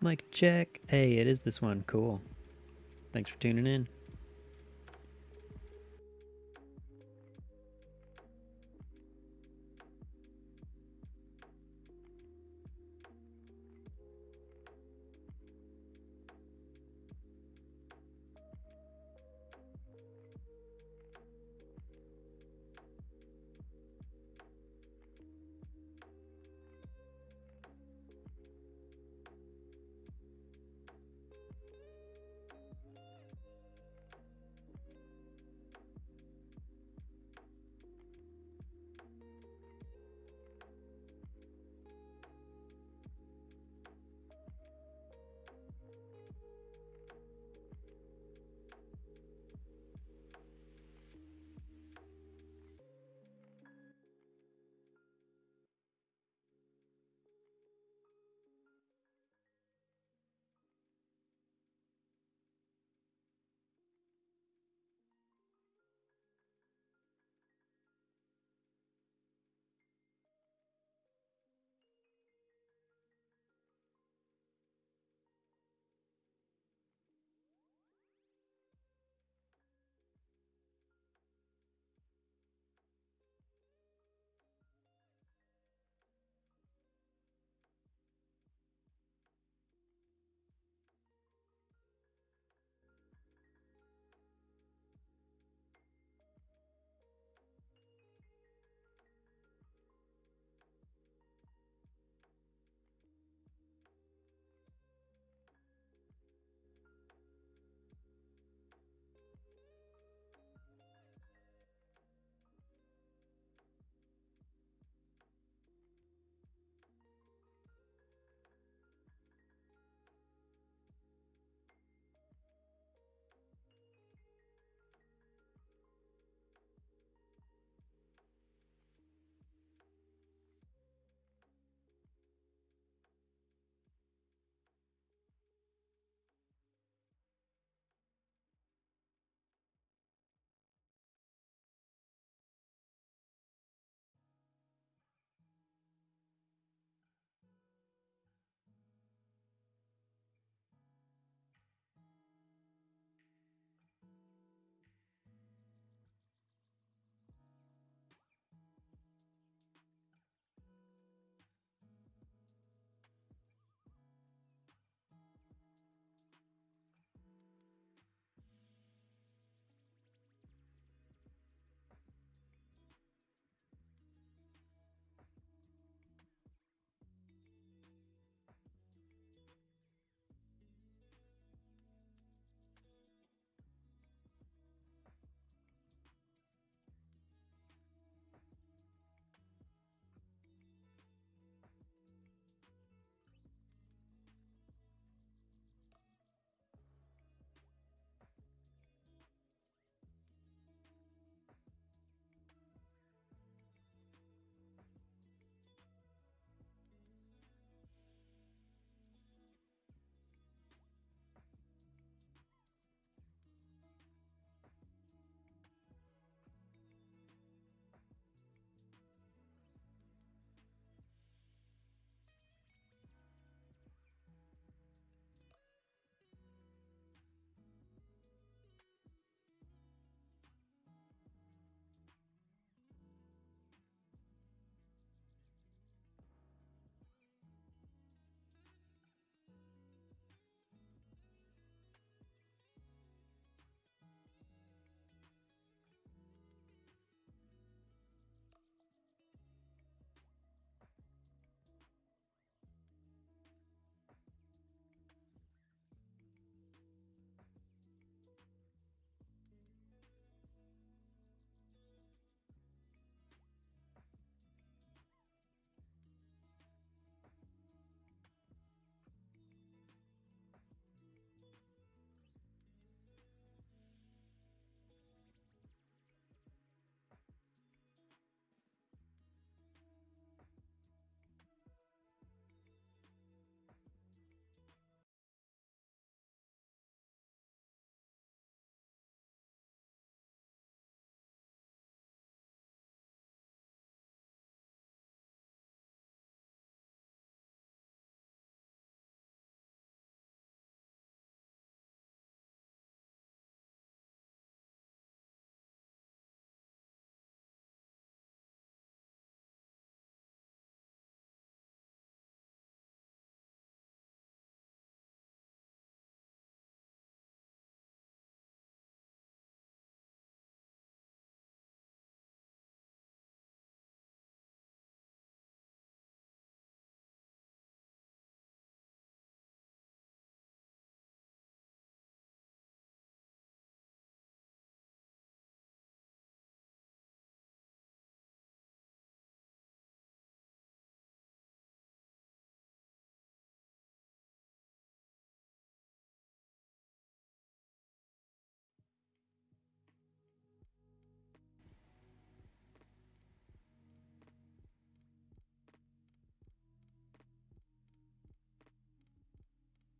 Mic check. Hey, it is this one. Cool. Thanks for tuning in.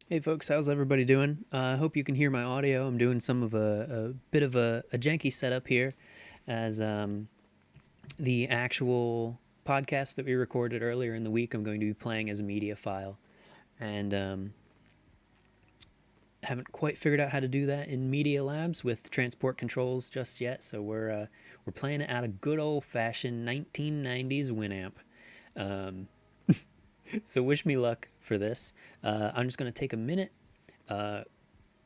Hey folks, how's everybody doing? I hope you can hear my audio. I'm doing some of a bit of a janky setup here as the actual podcast that we recorded earlier in the week I'm going to be playing as a media file. And haven't quite figured out how to do that in Media Labs with transport controls just yet, so we're playing it out of good old-fashioned 1990s Winamp. Um, so wish me luck for this. I'm just going to take a minute,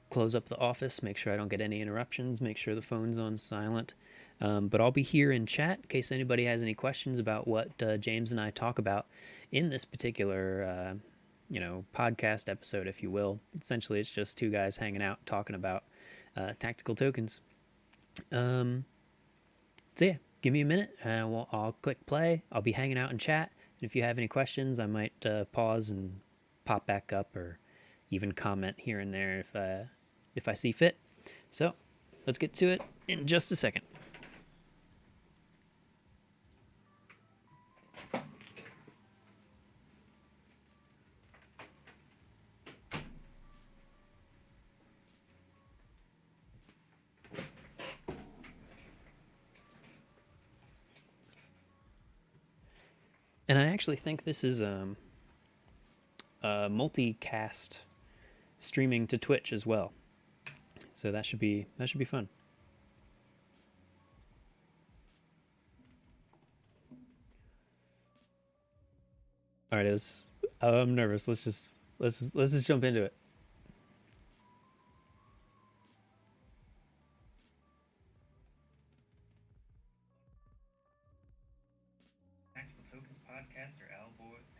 close up the office, make sure I don't get any interruptions, make sure the phone's on silent. But I'll be here in chat in case anybody has any questions about what James and I talk about in this particular, podcast episode, if you will. Essentially, it's just two guys hanging out talking about tactical tokens. So yeah, give me a minute, and I'll click play. I'll be hanging out in chat. And if you have any questions, I might pause and pop back up, or even comment here and there if I see fit. So let's get to it in just a second. And I actually think this is a multicast streaming to Twitch as well. So that should be fun. All right, I'm nervous. Let's just jump into it. Tactical Tokens podcast or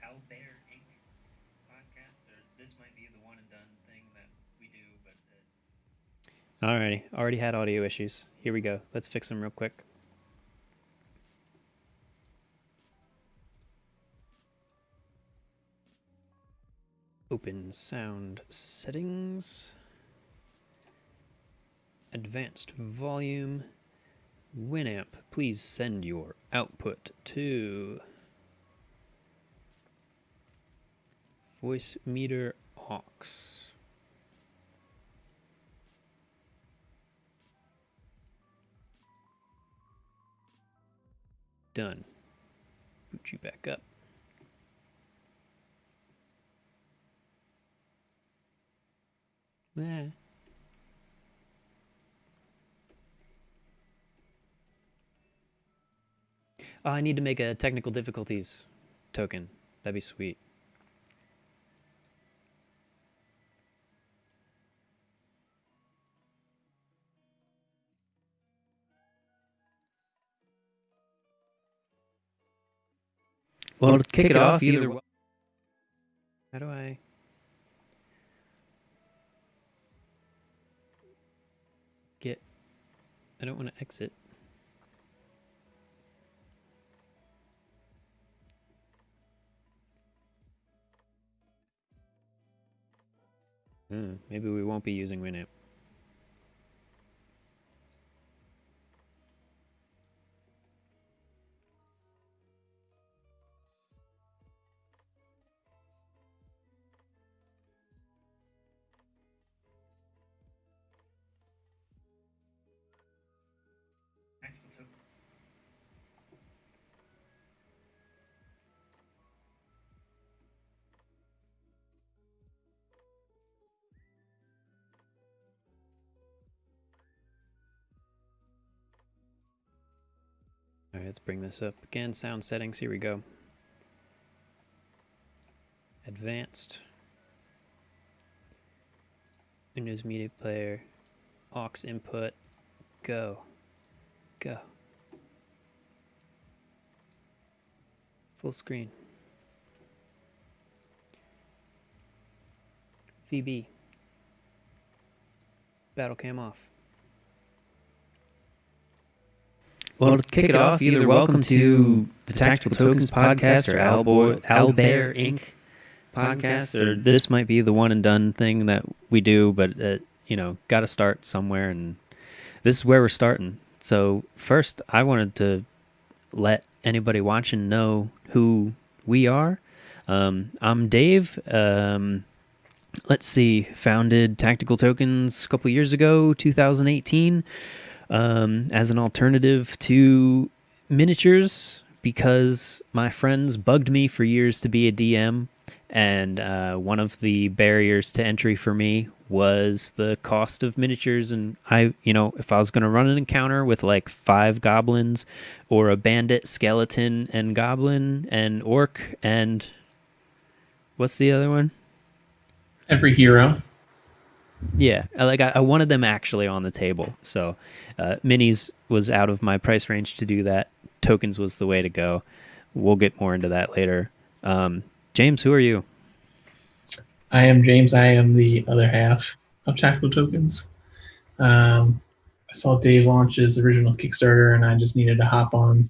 Owlbear Inc. podcast, or this might be the one and done thing that we do, but. Alrighty, already had audio issues. Here we go. Let's fix them real quick. Open sound settings. Advanced volume. Winamp, please send your output to voice meter aux. Done. Boot you back up. Ah. Oh, I need to make a technical difficulties token. That'd be sweet. Well, to kick it off, either way. How do I get... I don't want to exit. Maybe we won't be using Winamp. All right, let's bring this up again. Sound settings, here we go. Advanced. Windows Media Player. Aux input. Go. Go. Full screen. VB. Battle cam off. Well, to kick it off, either welcome to the Tactical Tokens podcast or Owlbear Inc. podcast, or this might be the one and done thing that we do, but got to start somewhere, and this is where we're starting. So first, I wanted to let anybody watching know who we are. I'm Dave. let's see, founded Tactical Tokens a couple years ago, 2018, as an alternative to miniatures because my friends bugged me for years to be a DM, and one of the barriers to entry for me was the cost of miniatures. And if I was going to run an encounter with like 5 goblins or a bandit, skeleton, and goblin, and orc, and what's the other one? Every hero. Yeah, I wanted them actually on the table. So minis was out of my price range to do that. Tokens was the way to go. We'll get more into that later. James, who are you? I am James. I am the other half of Tactical Tokens. I saw Dave launch his original Kickstarter, and I just needed to hop on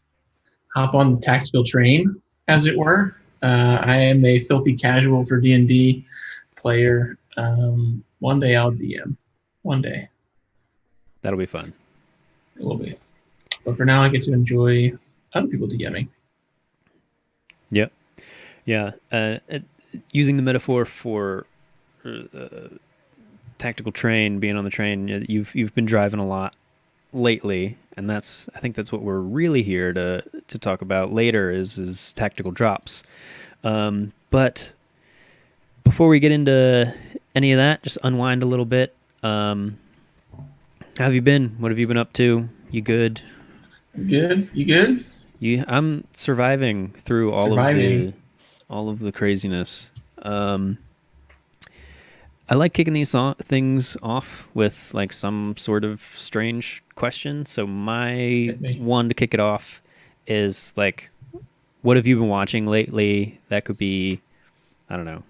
the tactical train, as it were. I am a filthy casual for D&D player. One day I'll DM. One day That'll be fun. it will be. But for now, I get to enjoy other people DMing. Yep. Yeah. Using the metaphor for tactical train, being on the train, you've been driving a lot lately, and I think that's what we're really here to talk about later is tactical drops. But before we get into any of that, just unwind a little bit. How have you been? What have you been up to? You good? Good? You good? I'm surviving through Surviving. all of the craziness. I like kicking these things off with like some sort of strange question. So my Hit me. one to kick it off is like, what have you been watching lately? That could be, I don't know,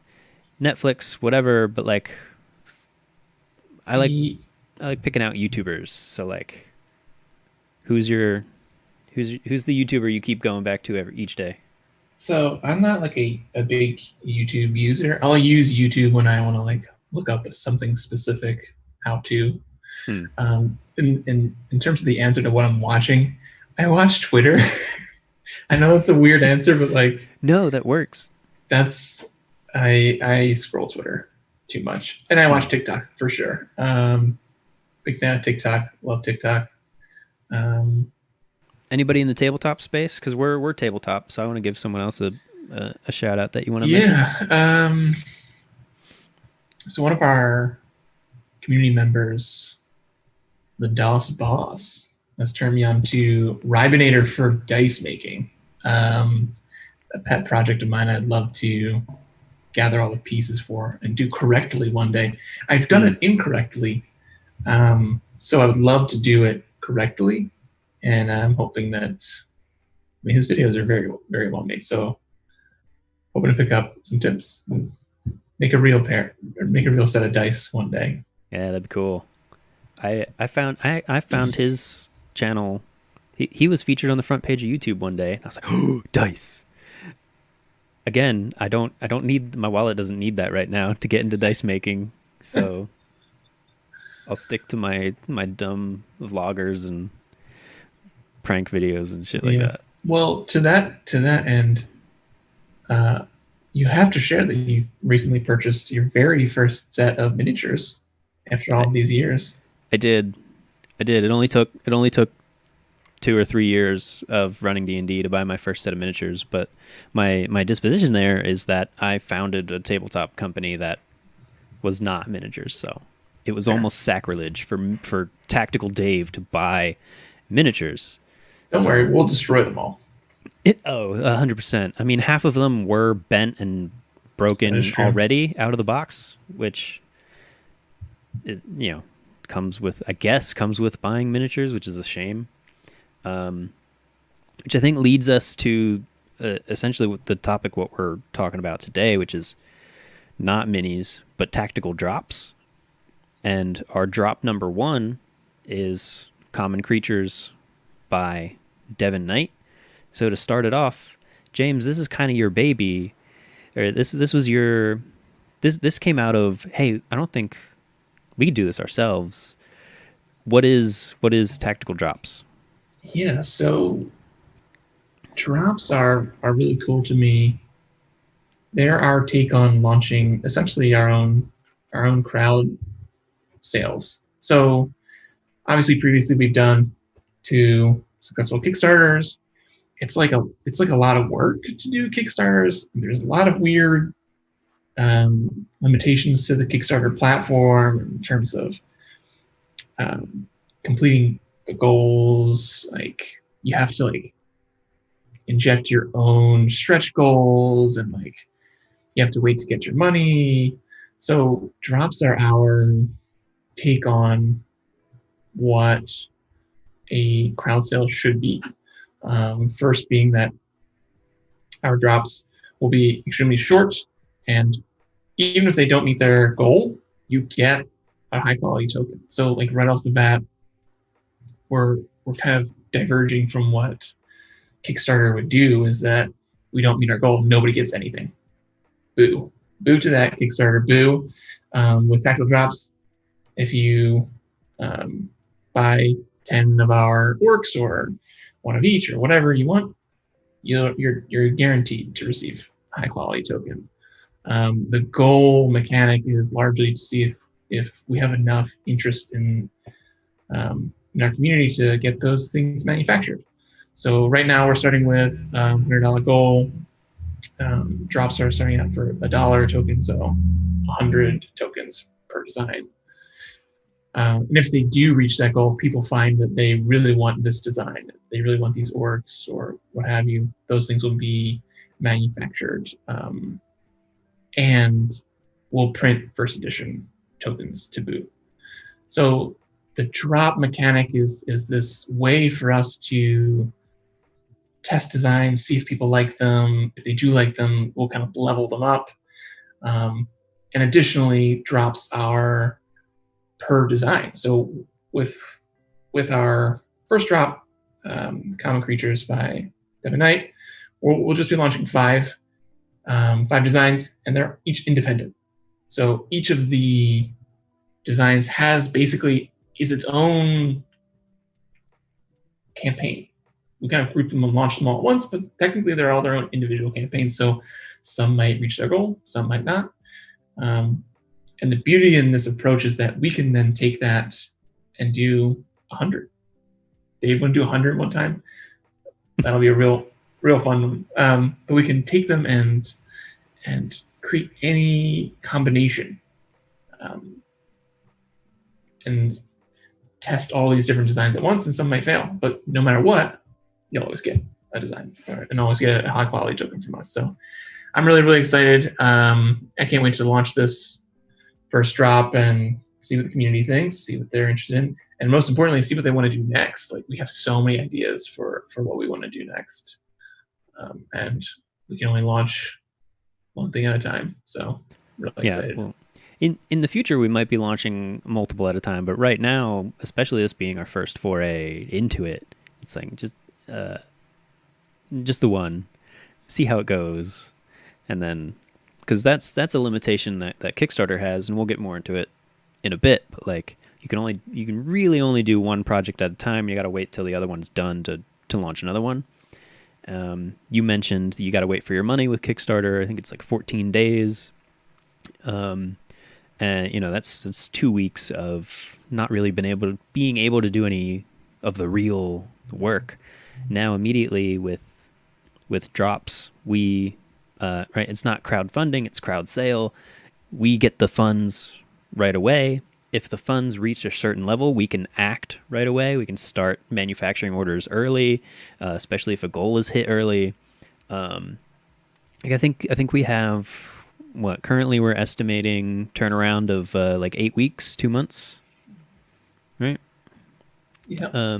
Netflix, whatever. But like, I like Ye- I like picking out YouTubers. So like, who's your who's the YouTuber you keep going back to each day? So I'm not like a big YouTube user. I'll use YouTube when I want to like look up something specific, how to. Hmm. In terms of the answer to what I'm watching, I watch Twitter. I know it's a weird answer, but like No, that works. that's I scroll Twitter too much, and I Hmm. watch TikTok for sure. Big fan of TikTok. Love TikTok. Um, Anybody in the tabletop space? Because we're tabletop, so I want to give someone else a shout out that you want to mention. yeah. So one of our community members, the DOS boss, has turned me on to Ribinator for dice making. A pet project of mine I'd love to gather all the pieces for and do correctly one day. I've done Hmm. it incorrectly, so I would love to do it correctly, and I'm hoping that his videos are very very well made. So hoping to pick up some tips, and make a real set of dice one day. Yeah, that'd be cool. I found his channel. He was featured on the front page of YouTube one day. I was like, oh, dice. Again, I don't need my wallet doesn't need that right now to get into dice making. So I'll stick to my dumb vloggers and prank videos and shit like Yeah. that. Well, to that end, uh, you have to share that you've recently purchased your very first set of miniatures after I, all these years. I did. I did. It only took 2 or 3 years of running D&D to buy my first set of miniatures, but my disposition there is that I founded a tabletop company that was not miniatures, so it was Fair. almost sacrilege for Tactical Dave to buy miniatures. Don't worry, So we'll destroy them all. 100%. I mean, half of them were bent and That is broken true. already out of the box, which it, comes with, I guess, comes with buying miniatures, which is a shame. Um, which I think leads us to essentially the topic what we're talking about today, which is not minis but tactical drops. And our drop number one is Common Creatures by Devin Knight. So to start it off, James, this is kind of your baby, or this was your this came out of, hey, I don't think we could do this ourselves. What is tactical drops? Yeah, so drops are really cool to me. They're our take on launching essentially our own crowd sales. So obviously previously we've done 2 successful Kickstarters. It's like a lot of work to do Kickstarters. There's a lot of weird limitations to the Kickstarter platform in terms of completing the goals. Like you have to like inject your own stretch goals, and like you have to wait to get your money. So drops are our take on what a crowd sale should be. First being that our drops will be extremely short, and even if they don't meet their goal, you get a high quality token. So like right off the bat, we're kind of diverging from what Kickstarter would do, is that we don't meet our goal, nobody gets anything. Boo. Boo to that, Kickstarter. Boo. With tactical drops, if you buy 10 of our orcs or 1 of each or whatever you want, you're guaranteed to receive a high quality token. The goal mechanic is largely to see if we have enough interest in our community to get those things manufactured. So right now we're starting with $100 goal. Drops are starting out for $1 token, so 100 tokens per design. And if they do reach that goal, if people find that they really want this design, they really want these orcs or what have you, those things will be manufactured, and we'll print first edition tokens to boot. So the drop mechanic is this way for us to test designs, see if people like them. If they do like them, we'll kind of level them up. And additionally, drops are per design. So with our first drop, Common Creatures by Devin Knight, we'll just be launching 5 designs, and they're each independent. So each of the designs is its own campaign. We kind of group them and launch them all at once, but technically they're all their own individual campaigns. So some might reach their goal, some might not. And the beauty in this approach is that we can then take that and do 100. Dave, want to do 100 one time? That'll be a real fun one. But we can take them and create any combination, and test all these different designs at once, and some might fail. But no matter what, you'll always get a design and always get a high quality token from us. So I'm really, really excited. I can't wait to launch this first drop and see what the community thinks, see what they're interested in, and most importantly, see what they want to do next. Like we have so many ideas for what we want to do next, and we can only launch one thing at a time. So really excited. Well, in the future, we might be launching multiple at a time, but right now, especially this being our first foray into it, it's like just the one, see how it goes, and then because that's a limitation that Kickstarter has, and we'll get more into it in a bit. But like you can really only do one project at a time. You got to wait till the other one's done to launch another one. You mentioned you got to wait for your money with Kickstarter. I think it's like 14 days. And that's 2 weeks of not really being able to do any of the real work. Now immediately with drops, we it's not crowdfunding, it's crowd sale. We get the funds right away. If the funds reach a certain level, we can act right away. We can start manufacturing orders early, especially if a goal is hit early. I think we have currently we're estimating turnaround of like 8 weeks, 2 months, right? Yeah.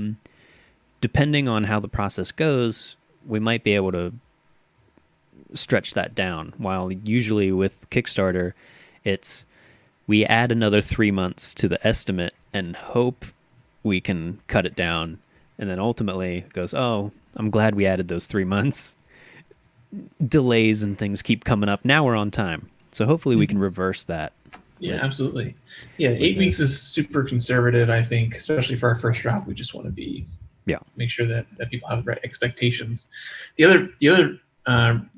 Depending on how the process goes, we might be able to stretch that down. While usually with Kickstarter, it's we add another 3 months to the estimate and hope we can cut it down. And then ultimately it goes, oh, I'm glad we added those 3 months. Delays and things keep coming up. Now we're on time. So hopefully we can reverse that. Yeah, absolutely. Yeah, 8 weeks is super conservative, I think, especially for our first drop. We just want to make sure that people have the right expectations. The other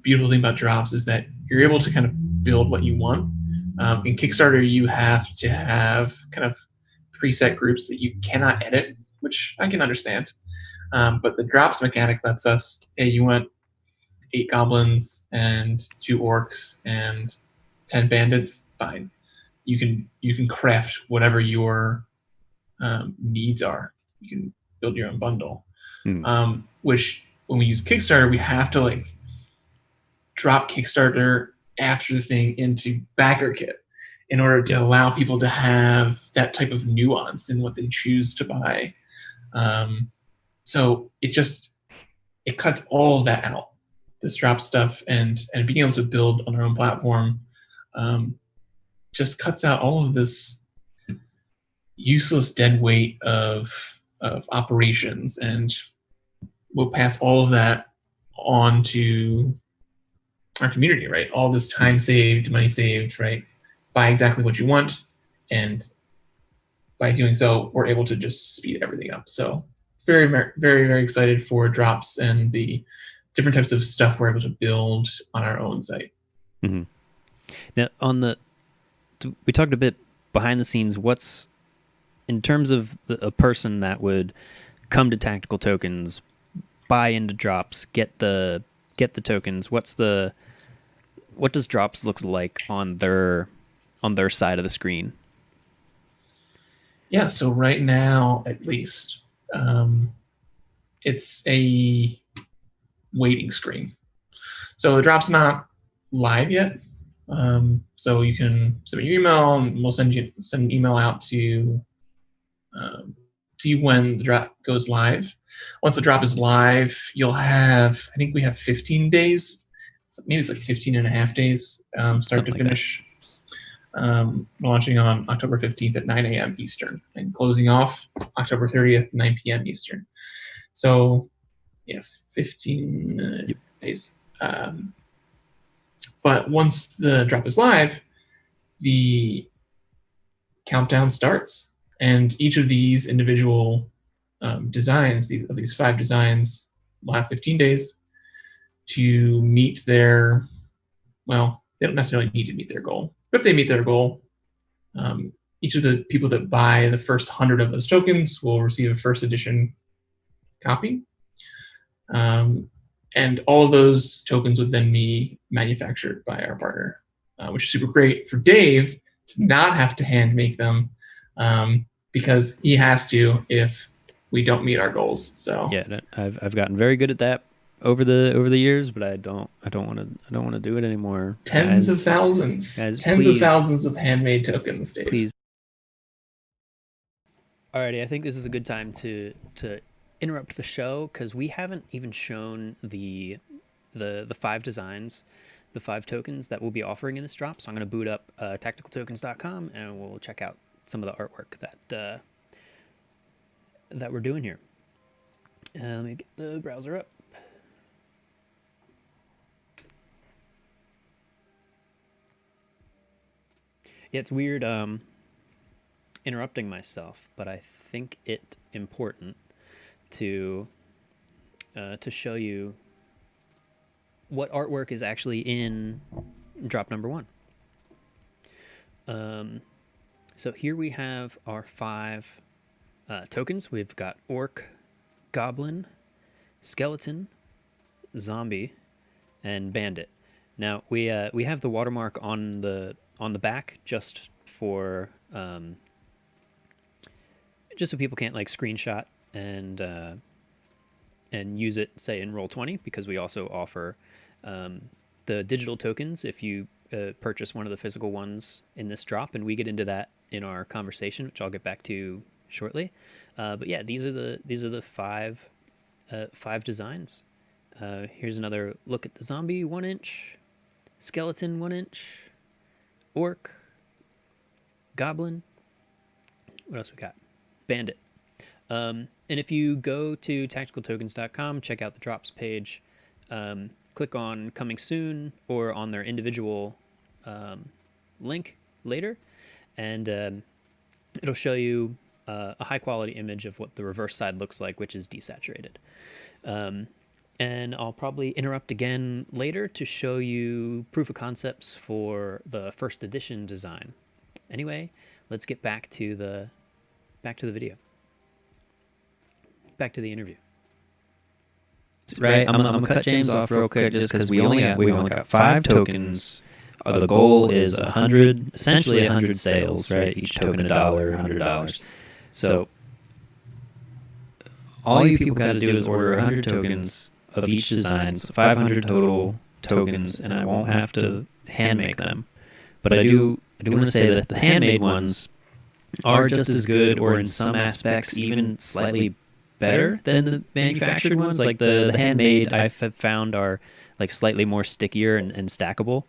beautiful thing about drops is that you're able to kind of build what you want. In Kickstarter, you have to have kind of preset groups that you cannot edit, which I can understand. But the drops mechanic lets us, hey, you want 8 goblins and 2 orcs and 10 bandits, fine. You can craft whatever your needs are. You can build your own bundle. Hmm. Which when we use Kickstarter, we have to like drop Kickstarter after the thing into BackerKit in order to allow people to have that type of nuance in what they choose to buy. So it cuts all of that out. This drop stuff and being able to build on our own platform just cuts out all of this useless dead weight of operations, and we'll pass all of that on to our community, right? All this time saved, money saved, right? Buy exactly what you want, and by doing so, we're able to just speed everything up. So very, very, very excited for drops and the different types of stuff we're able to build on our own site. Mm-hmm. Now, we talked a bit behind the scenes. What's in terms of a person that would come to Tactical Tokens, buy into drops, get the tokens? What does drops look like on their side of the screen? Yeah, so right now, at least, it's a waiting screen. So the drop's not live yet. So you can submit your email, and we'll send an email out to you when the drop goes live. Once the drop is live, you'll have, I think we have 15 days. Maybe it's like 15 and a half days, start Something to like finish. Launching on October 15th at 9 a.m. Eastern and closing off October 30th, 9 p.m. Eastern. So, yeah, 15 days. But once the drop is live, the countdown starts, and each of these individual designs, these 5 designs, will have 15 days to meet their, well, they don't necessarily need to meet their goal, but if they meet their goal, each of the people that buy the first 100 of those tokens will receive a first edition copy. And all of those tokens would then be manufactured by our partner, which is super great for Dave to not have to hand make them, because he has to if we don't meet our goals. So yeah, I've gotten very good at that over the years, but I don't want to do it anymore. Tens of thousands of handmade tokens, Dave. Please. Alrighty, I think this is a good time to interrupt the show because we haven't even shown the 5 designs, the 5 tokens that we'll be offering in this drop. So I'm going to boot up tacticaltokens.com and we'll check out some of the artwork that we're doing here. Let me get the browser up. Yeah, it's weird interrupting myself, but I think it important to show you what artwork is actually in drop number 1. So here we have our 5 tokens. We've got orc, goblin, skeleton, zombie, and bandit. Now we have the watermark on the back just for just so people can't like screenshot and use it, say, in Roll20, because we also offer the digital tokens if you purchase one of the physical ones in this drop, and we get into that in our conversation, which I'll get back to shortly. But yeah, these are the 5 designs. Here's another look at the zombie, 1 inch, skeleton, 1 inch, orc, goblin. What else we got? Bandit. And if you go to tacticaltokens.com, check out the drops page, click on coming soon or on their individual link later, and it'll show you a high quality image of what the reverse side looks like, which is desaturated. And And I'll probably interrupt again later to show you proof of concepts for the first edition design. Anyway, let's get back to the video. Back to the interview. Right, I'm gonna cut James off real quick just because we only got 5 tokens. The goal is 100, essentially 100 sales, right? Each token $1, $100. So all you people got to do is order 100 tokens of each design, so 500 total tokens, and I won't have to hand make them. But I do want to say that the handmade ones are just as good, or in some aspects even slightly better than the manufactured ones. Like the handmade I've found are like slightly more stickier and stackable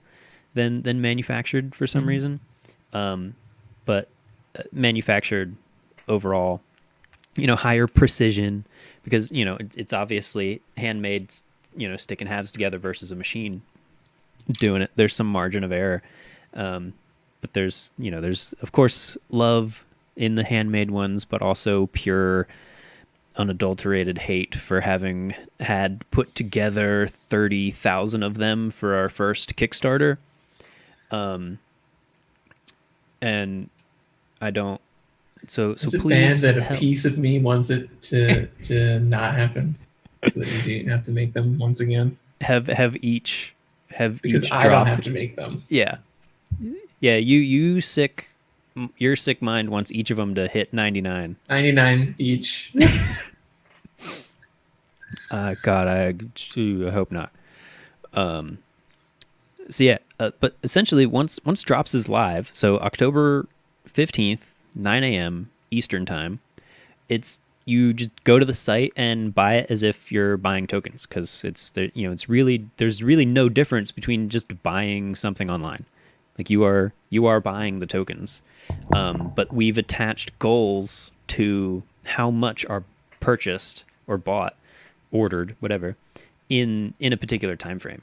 than manufactured for some reason. But manufactured overall, higher precision, because it's obviously handmade, stick in halves together versus a machine doing it. There's some margin of error, but there's of course love in the handmade ones, but also pure unadulterated hate for having had put together 30,000 of them for our first Kickstarter. And I don't. So Is it please, bad that a piece of me wants it to not happen, so that you have to make them once again? Have each because I drop. don't have to make them. Yeah. Your sick mind wants each of them to hit 99. 99 each. God, I hope not. So yeah, but essentially once Drops is live, so October 15th, 9 a.m. Eastern time, you just go to the site and buy it as if you're buying tokens, because there's really no difference between just buying something online. Like you are buying the tokens, but we've attached goals to how much are purchased or bought, ordered, whatever, in a particular time frame,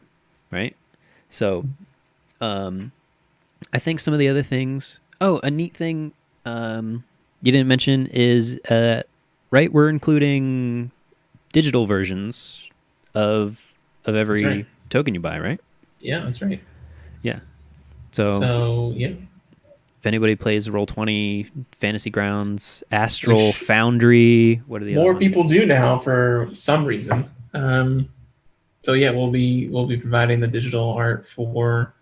right? So, I think some of the other things. Oh, a neat thing you didn't mention is right. We're including digital versions of every token you buy, right? Yeah, that's right. Yeah. So yeah. If anybody plays Roll20, Fantasy Grounds, Astral, Foundry, what are the more other people ones? do now for some reason. So yeah, we'll be providing the digital art for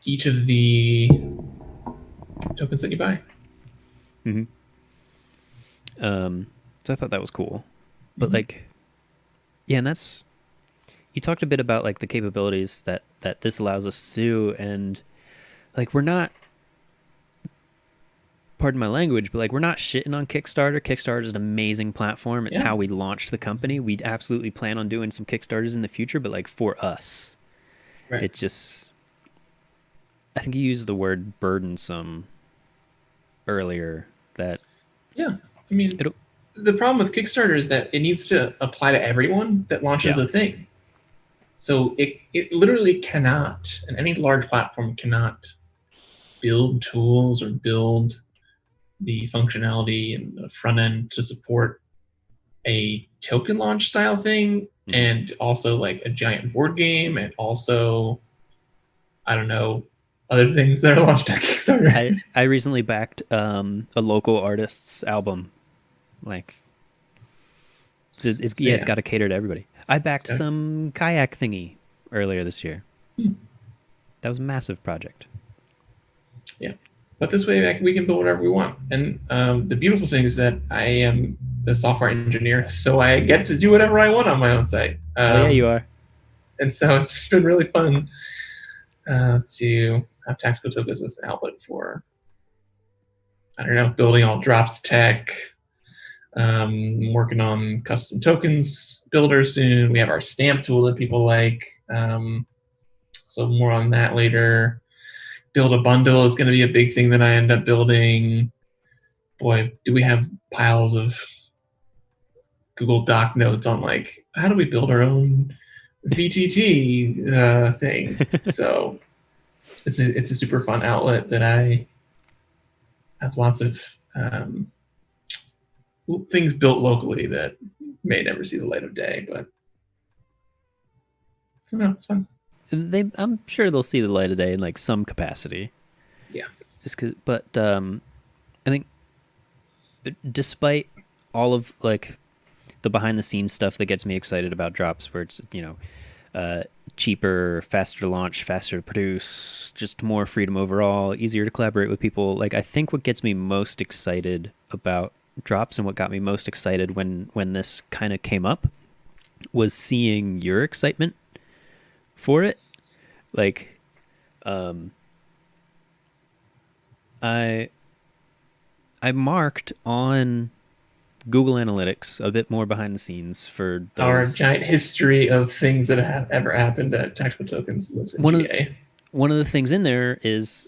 each of the tokens that you buy. Mm-hmm. So I thought that was cool, but yeah, and that's, you talked a bit about like the capabilities that this allows us to do, and like we're not, pardon my language, but like we're not shitting on Kickstarter. Kickstarter is an amazing platform. It's how we launched the company. We'd absolutely plan on doing some Kickstarters in the future, but like for us, it's just, I think you used the word burdensome earlier. That I mean, the problem with Kickstarter is that it needs to apply to everyone that launches a thing. So it literally cannot, and any large platform cannot build tools or build the functionality and the front end to support a token launch style thing, and also like a giant board game, and also, I don't know, other things that are launched on Kickstarter. I recently backed a local artist's album. Like, it's got to cater to everybody. I backed some kayak thingy earlier this year. That was a massive project. Yeah, but this way we can build whatever we want. And the beautiful thing is that I am the software engineer, so I get to do whatever I want on my own site. Oh yeah, you are. And so it's been really fun to have Tactical Tokens as an outlet for, I don't know, building all Drops tech. Working on custom tokens builder soon. We have our stamp tool that people like. So more on that later. Build a bundle is going to be a big thing that I end up building. Boy, do we have piles of Google Doc notes on like, how do we build our own VTT thing? So it's a super fun outlet that I have lots of things built locally that may never see the light of day, but No, it's fun. I'm sure they'll see the light of day in like some capacity. Yeah. Just cause, but I think despite all of like the behind the scenes stuff that gets me excited about drops, where it's cheaper, faster to launch, faster to produce, just more freedom overall, easier to collaborate with people. Like I think what gets me most excited about drops and what got me most excited when this kind of came up was seeing your excitement for it. Like I I marked on Google Analytics a bit more behind the scenes for Our those. giant history of things that have ever happened at Tactical Tokens lives in One of GA. one of the things in there is,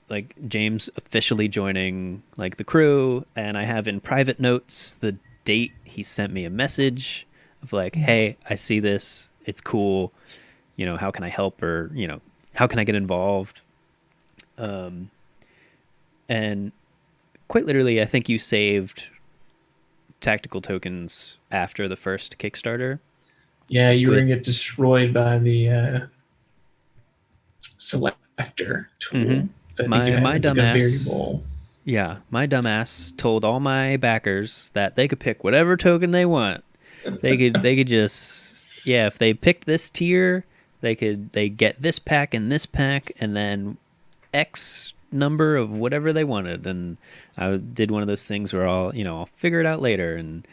like James officially joining like the crew, and I have in private notes the date he sent me a message of like, "Hey, I see this. It's cool. How can I help, or, how can I get involved?" And quite literally, I think you saved Tactical Tokens after the first Kickstarter. Yeah, you were With going to get destroyed by the selector tool that I think you my had my as like a dumbass, variable. yeah, my dumbass told all my backers that they could pick whatever token they want. They could just, yeah, if they picked this tier, they get this pack and this pack, and then X number of whatever they wanted. And I did one of those things where I'll figure it out later. And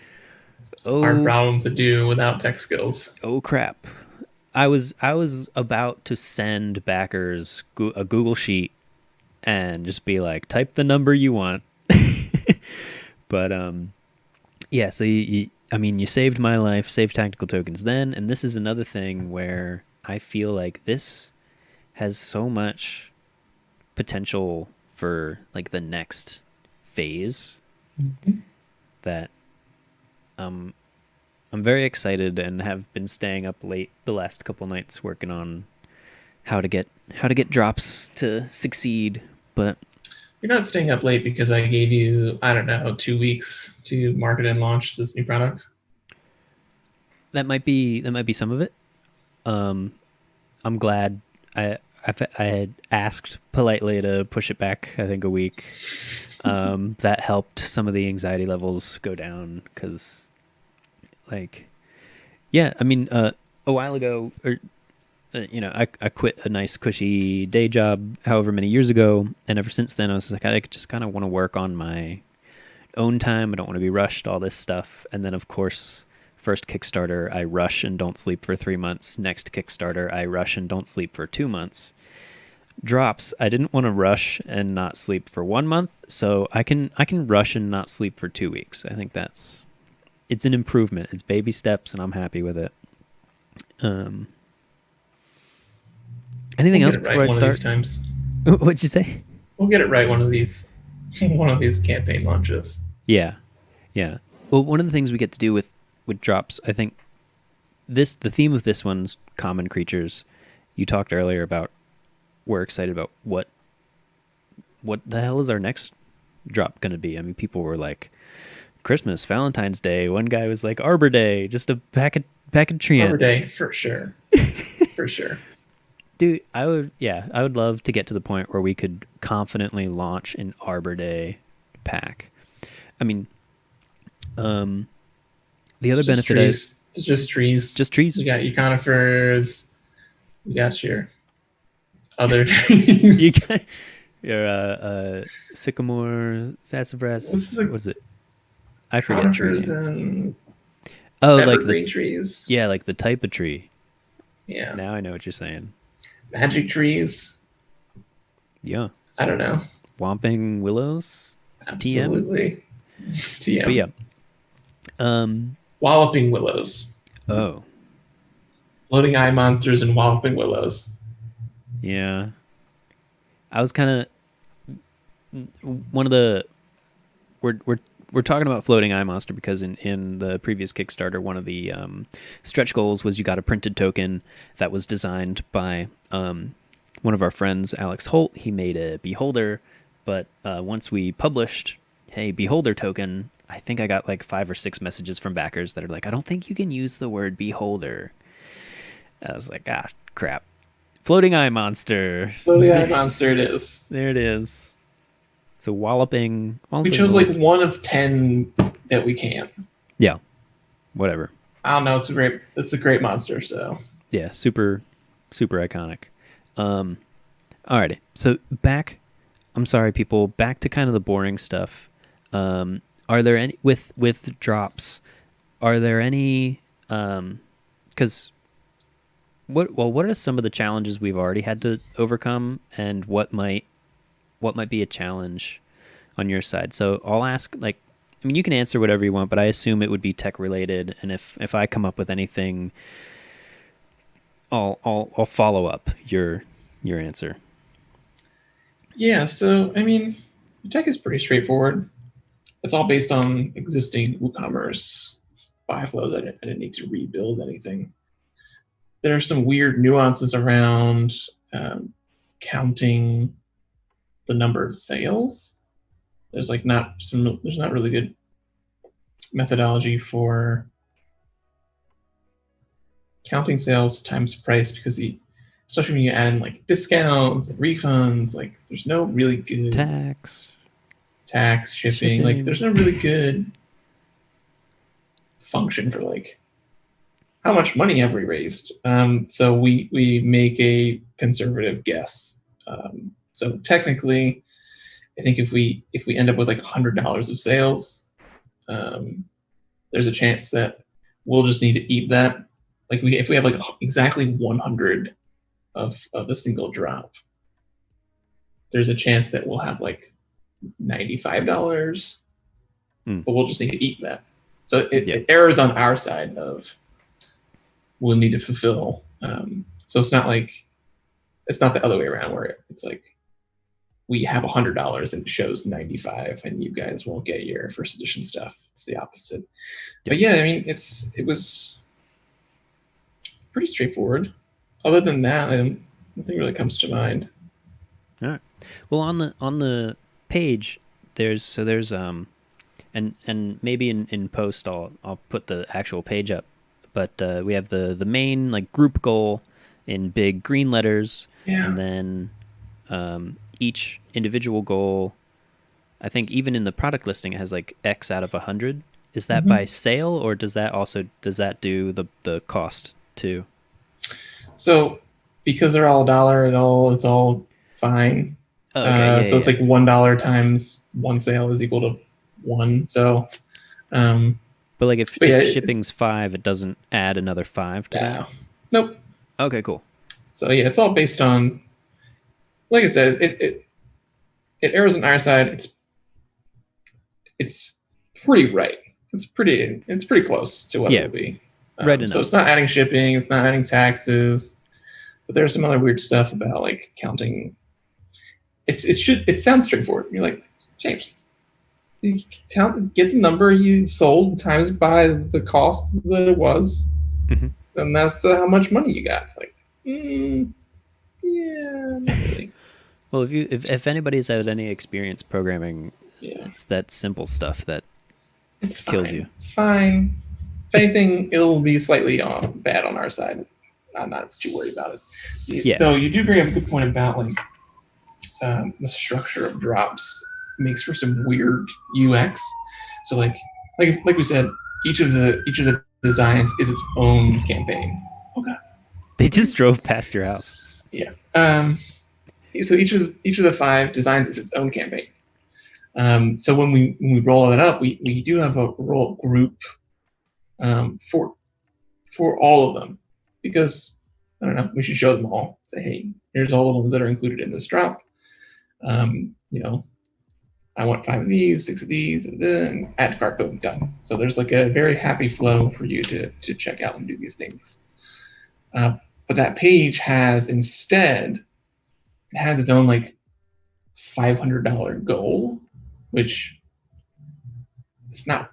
It's a hard oh problem to do without tech skills. oh crap, I was about to send backers a Google sheet and just be like, type the number you want. But yeah, so I mean, you saved my life, saved Tactical Tokens then, and this is another thing where I feel like this has so much potential for like the next phase that I'm very excited and have been staying up late the last couple nights working on how to get drops to succeed. But You're not staying up late because I gave you, I don't know, 2 weeks to market and launch this new product. that might be some of it. I'm glad I had asked politely to push it back, I think, a week. That helped some of the anxiety levels go down because, like, yeah, I mean, a while ago, or I quit a nice cushy day job however many years ago, and ever since then I was like, I just kind of want to work on my own time. I don't want to be rushed, all this stuff. And then of course, first Kickstarter, I rush and don't sleep for 3 months. Next Kickstarter, I rush and don't sleep for 2 months. Drops, I didn't want to rush and not sleep for 1 month, so I can rush and not sleep for 2 weeks. I think it's an improvement. It's baby steps, and I'm happy with it. Anything else before I One of start? these times. What'd you say? We'll get it right one of these campaign launches. Yeah. Well, one of the things we get to do with drops, I think the theme of this one's common creatures. You talked earlier about we're excited about what the hell is our next drop going to be. I mean, people were like Christmas, Valentine's Day. One guy was like Arbor Day, just a pack of treants. Arbor Day for sure. For sure. Dude, I would love to get to the point where we could confidently launch an Arbor Day pack. I mean, the other benefit is just trees. Just trees. You got your conifers. You got your other trees. You got your sycamore, sassafras. What's it? I forget. Conifers and like evergreen trees. Yeah, like the type of tree. Yeah. Now I know what you're saying. Magic trees. Yeah. I don't know. Whomping willows. Absolutely. TM. But yeah. Walloping willows. Oh. Floating eye monsters and walloping willows. Yeah. I was kind of one of the we're talking about floating eye monster because in the previous Kickstarter, one of the stretch goals was you got a printed token that was designed by one of our friends, Alex Holt. He made a beholder, but once we published, hey, beholder token, I think I got like 5 or 6 messages from backers that are like, I don't think you can use the word beholder. I was like, ah, crap. Floating eye monster. Slowly Eye Monster it is. There it is. It's a We walloping chose like rolls. one of 10 that we can. Yeah, whatever. I don't know. It's a great monster. So Yeah, super iconic. Um, alrighty. So I'm sorry, people. Back to kind of the boring stuff. Are there any with drops? Are there any? Because what are some of the challenges we've already had to overcome, and what might be a challenge on your side? So I'll ask, like, I mean, you can answer whatever you want, but I assume it would be tech related, and if I come up with anything, I'll follow up your answer. yeah. So I mean, the tech is pretty straightforward. It's all based on existing WooCommerce buy flows. I didn't need to rebuild anything. There are some weird nuances around um, counting the number of sales. There's not really good methodology for counting sales times price because especially when you add in like discounts and refunds, like there's no really good tax shipping. Like there's no really good function for like how much money have we raised. So we make a conservative guess. So technically, I think if we end up with like $100 of sales, there's a chance that we'll just need to eat that. Like if we have like exactly 100 of a single drop, there's a chance that we'll have like $95, but we'll just need to eat that. So it errors on our side of we'll need to fulfill. So it's not the other way around where it's like we have $100 and it shows 95 and you guys won't get your first edition stuff. It's the opposite. But yeah, I mean, it was pretty straightforward. Other than that, nothing really comes to mind. All right. Well, on the page, there's and maybe in post I'll put the actual page up, but we have the main like group goal in big green letters, and then each individual goal. I think even in the product listing, it has like X out of 100. Is that by sale, or does that do the cost too? So because they're all $1, it's all fine. Oh, okay, so it's like $1 times one sale is equal to one. So, but like if shipping's 5, it doesn't add another 5 to that. Nope. Okay, cool. So yeah, it's all based on, like I said, it errors on our side. It's pretty right. It's pretty close to what it will be. Right enough. So it's not adding shipping, it's not adding taxes, but there's some other weird stuff about like counting. It sounds straightforward. You're like, James, you get the number you sold times by the cost that it was, and that's how much money you got. Like, yeah, not really. Well, if anybody's had any experience programming, it's that simple stuff that kills you. It's fine. If anything, it'll be slightly bad on our side. I'm not too worried about it. Yeah. Though you do bring up a good point about like the structure of drops makes for some weird UX. So like we said, each of the designs is its own campaign. Okay. They just drove past your house. Yeah. So each of the 5 designs is its own campaign. So when we roll it up, we do have a roll group for all of them, because I don't know, we should show them all. Say, hey, here's all the ones that are included in this drop. I want 5 of these, 6 of these, and then add to cart, boom, done. So there's like a very happy flow for you to check out and do these things. But that page has instead, it has its own like $500 goal, which it's not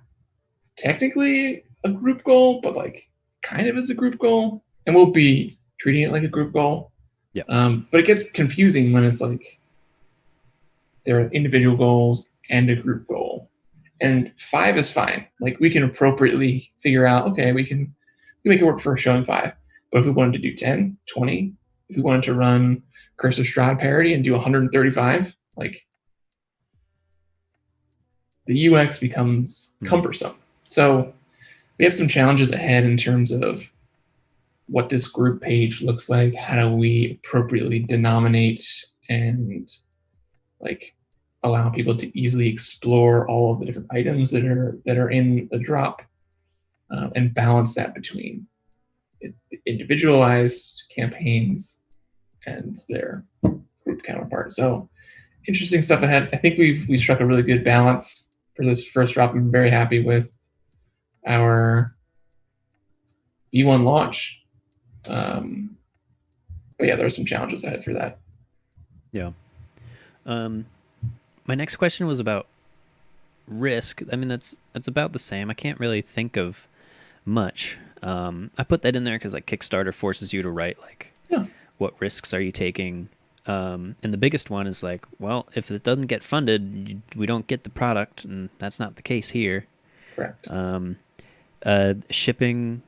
technically a group goal, but like kind of is a group goal, and we'll be treating it like a group goal. Yeah. But it gets confusing when it's like there are individual goals and a group goal, and 5 is fine. Like we can appropriately figure out, okay, we make it work for showing 5. But if we wanted to do 10, 20, if we wanted to run Curse of Strahd parity and do 135, like the UX becomes cumbersome. So we have some challenges ahead in terms of what this group page looks like. How do we appropriately denominate and like allow people to easily explore all of the different items that are in the drop, and balance that between individualized campaigns and their group counterpart. So interesting stuff ahead. I think we struck a really good balance for this first drop. I'm very happy with our V1 launch. But yeah, there are some challenges ahead for that. Yeah. My next question was about risk. I mean, that's about the same. I can't really think of much. I put that in there because like Kickstarter forces you to write like, what risks are you taking? And the biggest one is like, well, if it doesn't get funded, we don't get the product, and that's not the case here. Correct. Shipping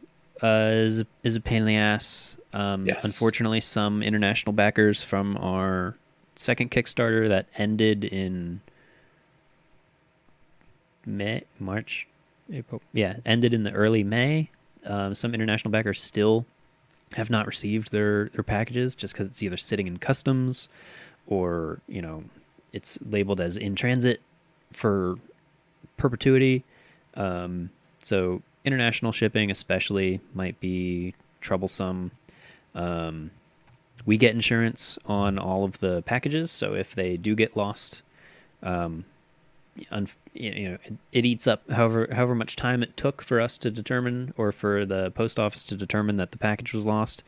is a pain in the ass. Yes. Unfortunately, some international backers from our second Kickstarter that ended in March, April. Yeah, ended in the early May. Some international backers still have not received their packages just because it's either sitting in customs or, you know, it's labeled as in transit for perpetuity. So international shipping especially might be troublesome. We get insurance on all of the packages, so if they do get lost, it eats up however much time it took for us to determine, or for the post office to determine that the package was lost.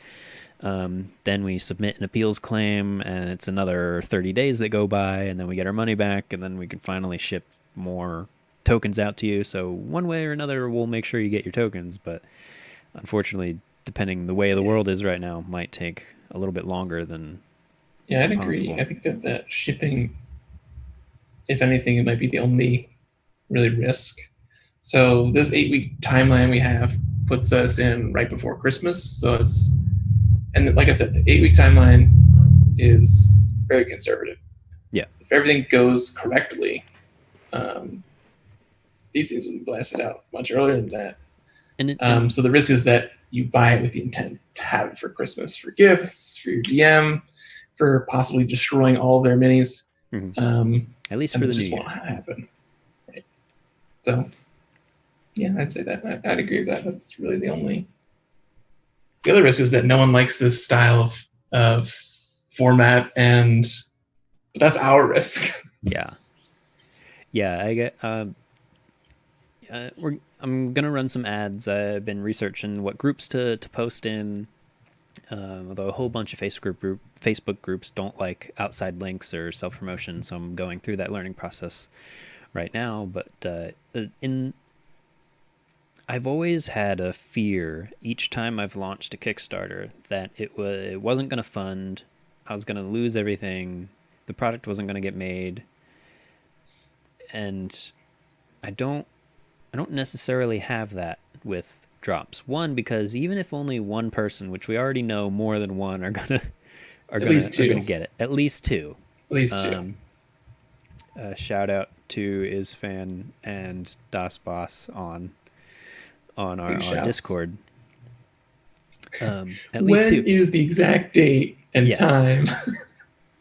Then we submit an appeals claim, and it's another 30 days that go by, and then we get our money back, and then we can finally ship more tokens out to you. So one way or another, we'll make sure you get your tokens, but unfortunately, depending the way the world is right now, might take a little bit longer than I'd possible. agree. I think that shipping, if anything, it might be the only really risk. So this 8-week timeline we have puts us in right before Christmas. So it's, and like I said, the 8-week timeline is very conservative. Yeah. If everything goes correctly, these things will be blasted out much earlier than that. And so the risk is that you buy it with the intent to have it for Christmas, for gifts, for your DM, for possibly destroying all their minis. At least for the new year. Won't happen. Right. So, yeah, I'd say that. I'd agree with that. That's really the only. The other risk is that no one likes this style of format, and that's our risk. Yeah. I get. I'm gonna run some ads. I've been researching what groups to post in. Although a whole bunch of Facebook groups don't like outside links or self-promotion, so I'm going through that learning process right now. But I've always had a fear each time I've launched a Kickstarter that it wasn't going to fund, I was going to lose everything, the product wasn't going to get made, and I don't necessarily have that with drops. One, because even if only one person, which we already know more than one, are gonna get it. At least two. Shout out to Isfan and Das Boss on our Discord. At least two. When is the exact date and time?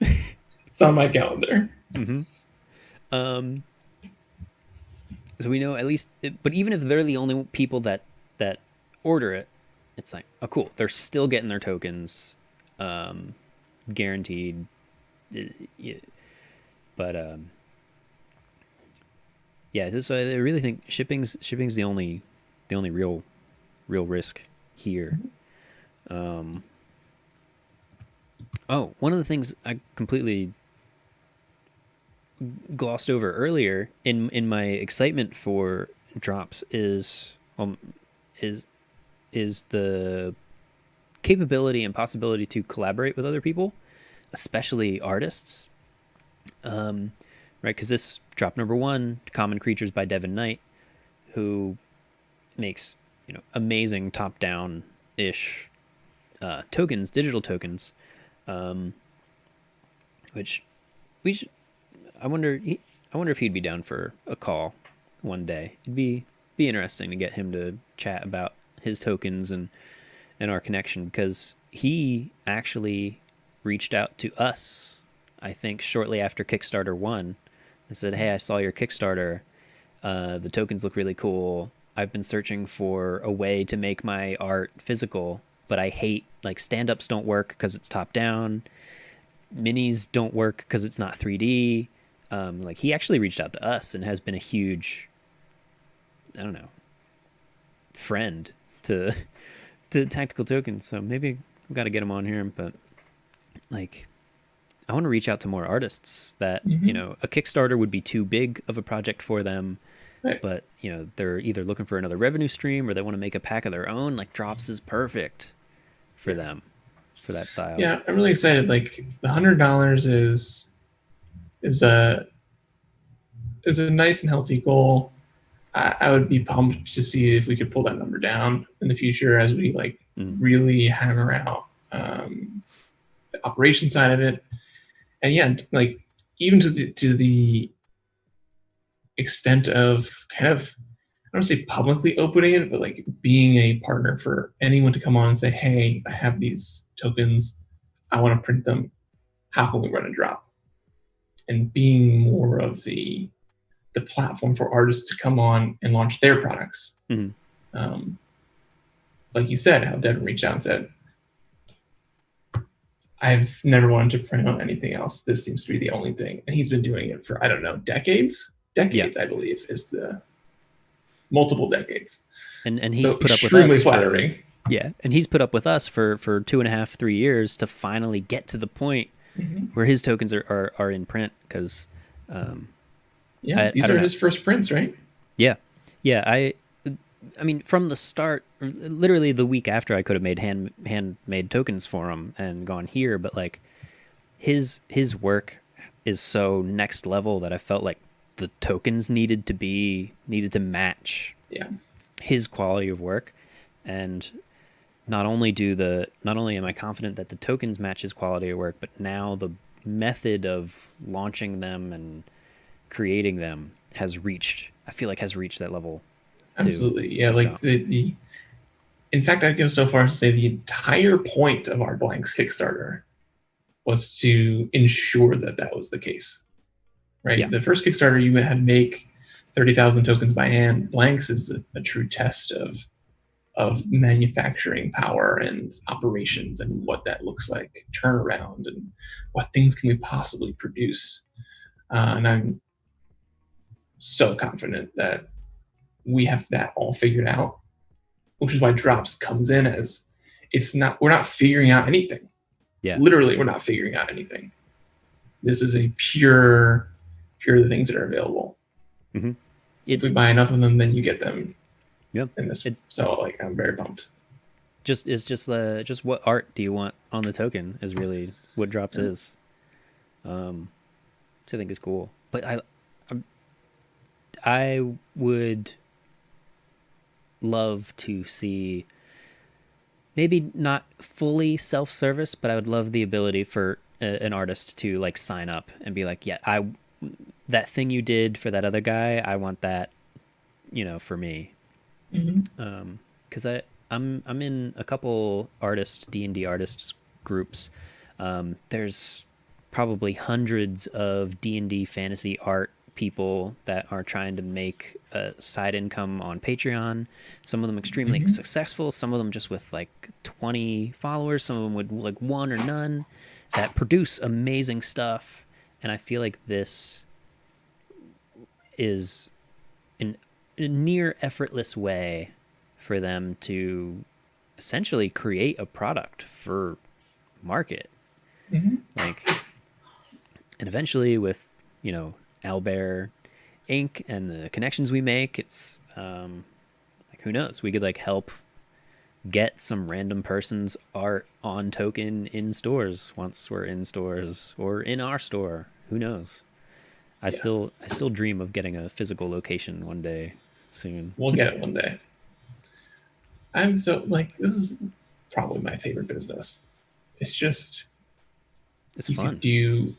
It's on my calendar. So we know at least, but even if they're the only people that order it, it's like, oh cool, they're still getting their tokens, guaranteed. But so I really think shipping's the only real risk here. One of the things I completely glossed over earlier in my excitement for drops is the capability and possibility to collaborate with other people, especially artists. Right, because this drop number 1, Common Creatures by Devin Knight, who makes amazing top-down-ish tokens, digital tokens, um, which we should. I wonder. I wonder if he'd be down for a call one day. It'd be interesting to get him to chat about his tokens and our connection, because he actually reached out to us, I think, shortly after Kickstarter 1 and said, "Hey, I saw your Kickstarter. The tokens look really cool. I've been searching for a way to make my art physical, but I hate, like, stand-ups don't work because it's top down. Minis don't work because it's not 3D." Like, he actually reached out to us and has been a huge, I don't know, friend to Tactical Tokens. So maybe we've got to get him on here. But, like, I want to reach out to more artists that, a Kickstarter would be too big of a project for them. Right. But, they're either looking for another revenue stream or they want to make a pack of their own. Like, Drops is perfect for them, for that style. Yeah, I'm really excited. Like, the $100 is a nice and healthy goal. I would be pumped to see if we could pull that number down in the future as we really hammer out the operation side of it. And yeah, like, even to the extent of kind of, I don't say publicly opening it, but like being a partner for anyone to come on and say, "Hey, I have these tokens. I want to print them. How can we run a drop?" And being more of the platform for artists to come on and launch their products. Like you said, how Devin reached out and said, "I've never wanted to print on anything else. This seems to be the only thing." And he's been doing it for, I don't know, decades. Decades, yeah. I believe, is the multiple decades. And he's so put up with us. Extremely flattering. And he's put up with us for 2.5, 3 years to finally get to the point where his tokens are in print. Because these are his first prints, right? Yeah. I mean, from the start, literally the week after, I could have made handmade tokens for him and gone here, but like his work is so next level that I felt like the tokens needed to match his quality of work. And not only am I confident that the tokens match his quality of work, but now the method of launching them and creating them has reached that level. Absolutely. Yeah, like the in fact, I'd go so far as to say the entire point of our Blanks Kickstarter was to ensure that was the case. Right? Yeah. The first Kickstarter, you had to make 30,000 tokens by hand. Blanks is a true test of manufacturing power and operations and what that looks like, turnaround, and what things can we possibly produce. And I'm so confident that we have that all figured out, which is why Drops comes in as we're not figuring out anything. Yeah. Literally, we're not figuring out anything. This is a pure the things that are available. If we buy enough of them, then you get them. Yep. So like, I'm very pumped. Just what art do you want on the token is really what Drops is. Which I think is cool. But I would love to see, maybe not fully self-service, but I would love the ability for an artist to like sign up and be like, yeah, that thing you did for that other guy, I want that, for me. Because I'm in a couple D&D artists groups. There's probably hundreds of D&D fantasy art people that are trying to make a side income on Patreon. Some of them extremely successful, some of them just with like 20 followers, some of them with like one or none, that produce amazing stuff. And I feel like this is a near effortless way for them to essentially create a product for market. Like, and eventually with, Owlbear Inc. and the connections we make, it's like, who knows, we could like help get some random person's art on token in stores once we're in stores, or in our store. Who knows? I still dream of getting a physical location one day soon. We'll get it one day. I'm so like, this is probably my favorite business. It's just It's you could fun. do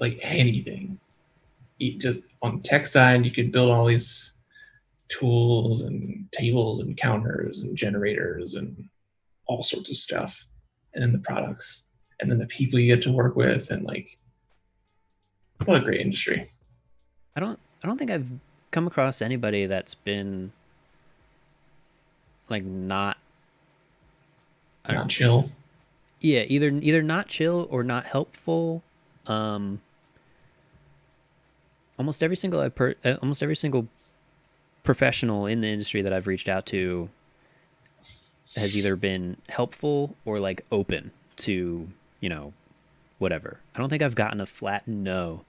like anything. Just on the tech side, you could build all these tools and tables and counters and generators and all sorts of stuff, and then the products, and then the people you get to work with, and like, what a great industry. I don't think I've come across anybody that's been like not I don't, Not chill. yeah, either not chill or not helpful. Um almost every single professional in the industry that I've reached out to has either been helpful or like open to, you know, whatever. I don't think I've gotten a flat no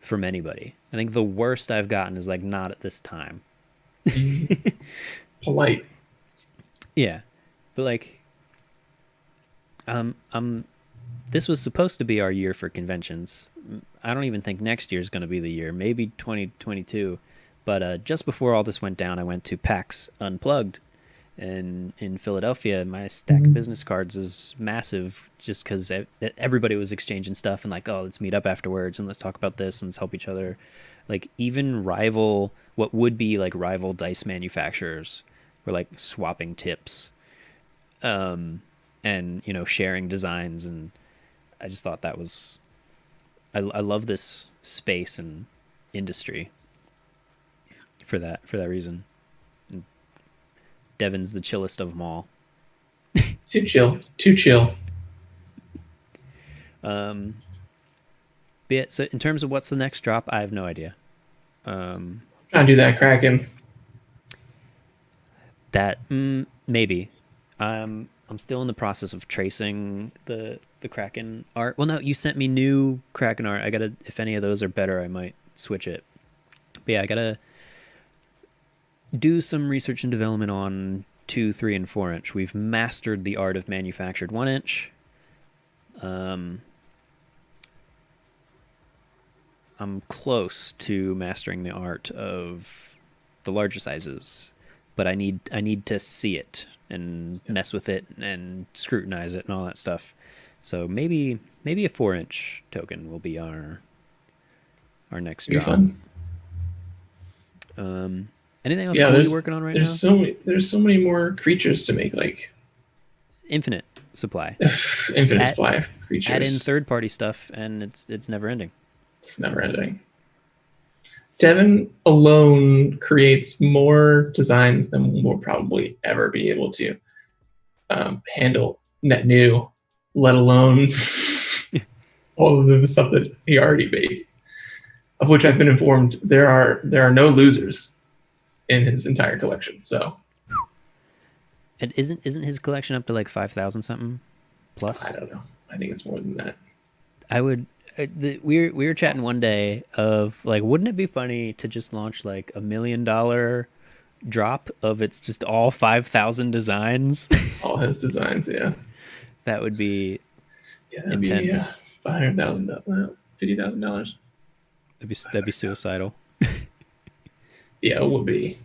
from anybody. I think the worst I've gotten is like not at this time. Be polite. Yeah. But like I'm this was supposed to be our year for conventions. I don't even think next year is going to be the year. Maybe 2022. But just before all this went down, I went to PAX Unplugged in Philadelphia. My stack of business cards is massive just because everybody was exchanging stuff and like, oh, let's meet up afterwards and let's talk about this and let's help each other. Like even what would be like rival dice manufacturers were like swapping tips, and you know sharing designs, and I just thought that was I love this space and industry for that reason. And Devin's the chillest of them all. Too chill. Too chill. But yeah, so in terms of what's the next drop, I have no idea. Trying to do that Kraken. That maybe. I'm still in the process of tracing the Kraken art. Well, no, you sent me new Kraken art. I gotta, if any of those are better, I might switch it. But yeah, I gotta do some research and development on 2, 3, and 4 inch. We've mastered the art of manufactured 1 inch. I'm close to mastering the art of the larger sizes, but I need to see it and mess with it and scrutinize it and all that stuff. So maybe a 4 inch token will be our next It'd be drop. fun. Anything else Yeah, cool you're working on right now? there's so many more creatures to make, like Infinite supply. infinite supply of creatures. Add in third party stuff, and it's never ending. It's never ending. Devin alone creates more designs than we'll probably ever be able to handle net new, let alone all of the stuff that he already made, of which I've been informed there are no losers in his entire collection. So, And isn't his collection up to like 5,000 something plus? I don't know. I think it's more than that. I would. We were chatting one day of like, wouldn't it be funny to just launch like $1 million drop of it's just all 5,000 designs? All his designs, yeah. That would be That'd intense. Be $500,000, $50,000. That'd be suicidal. Yeah, it would be.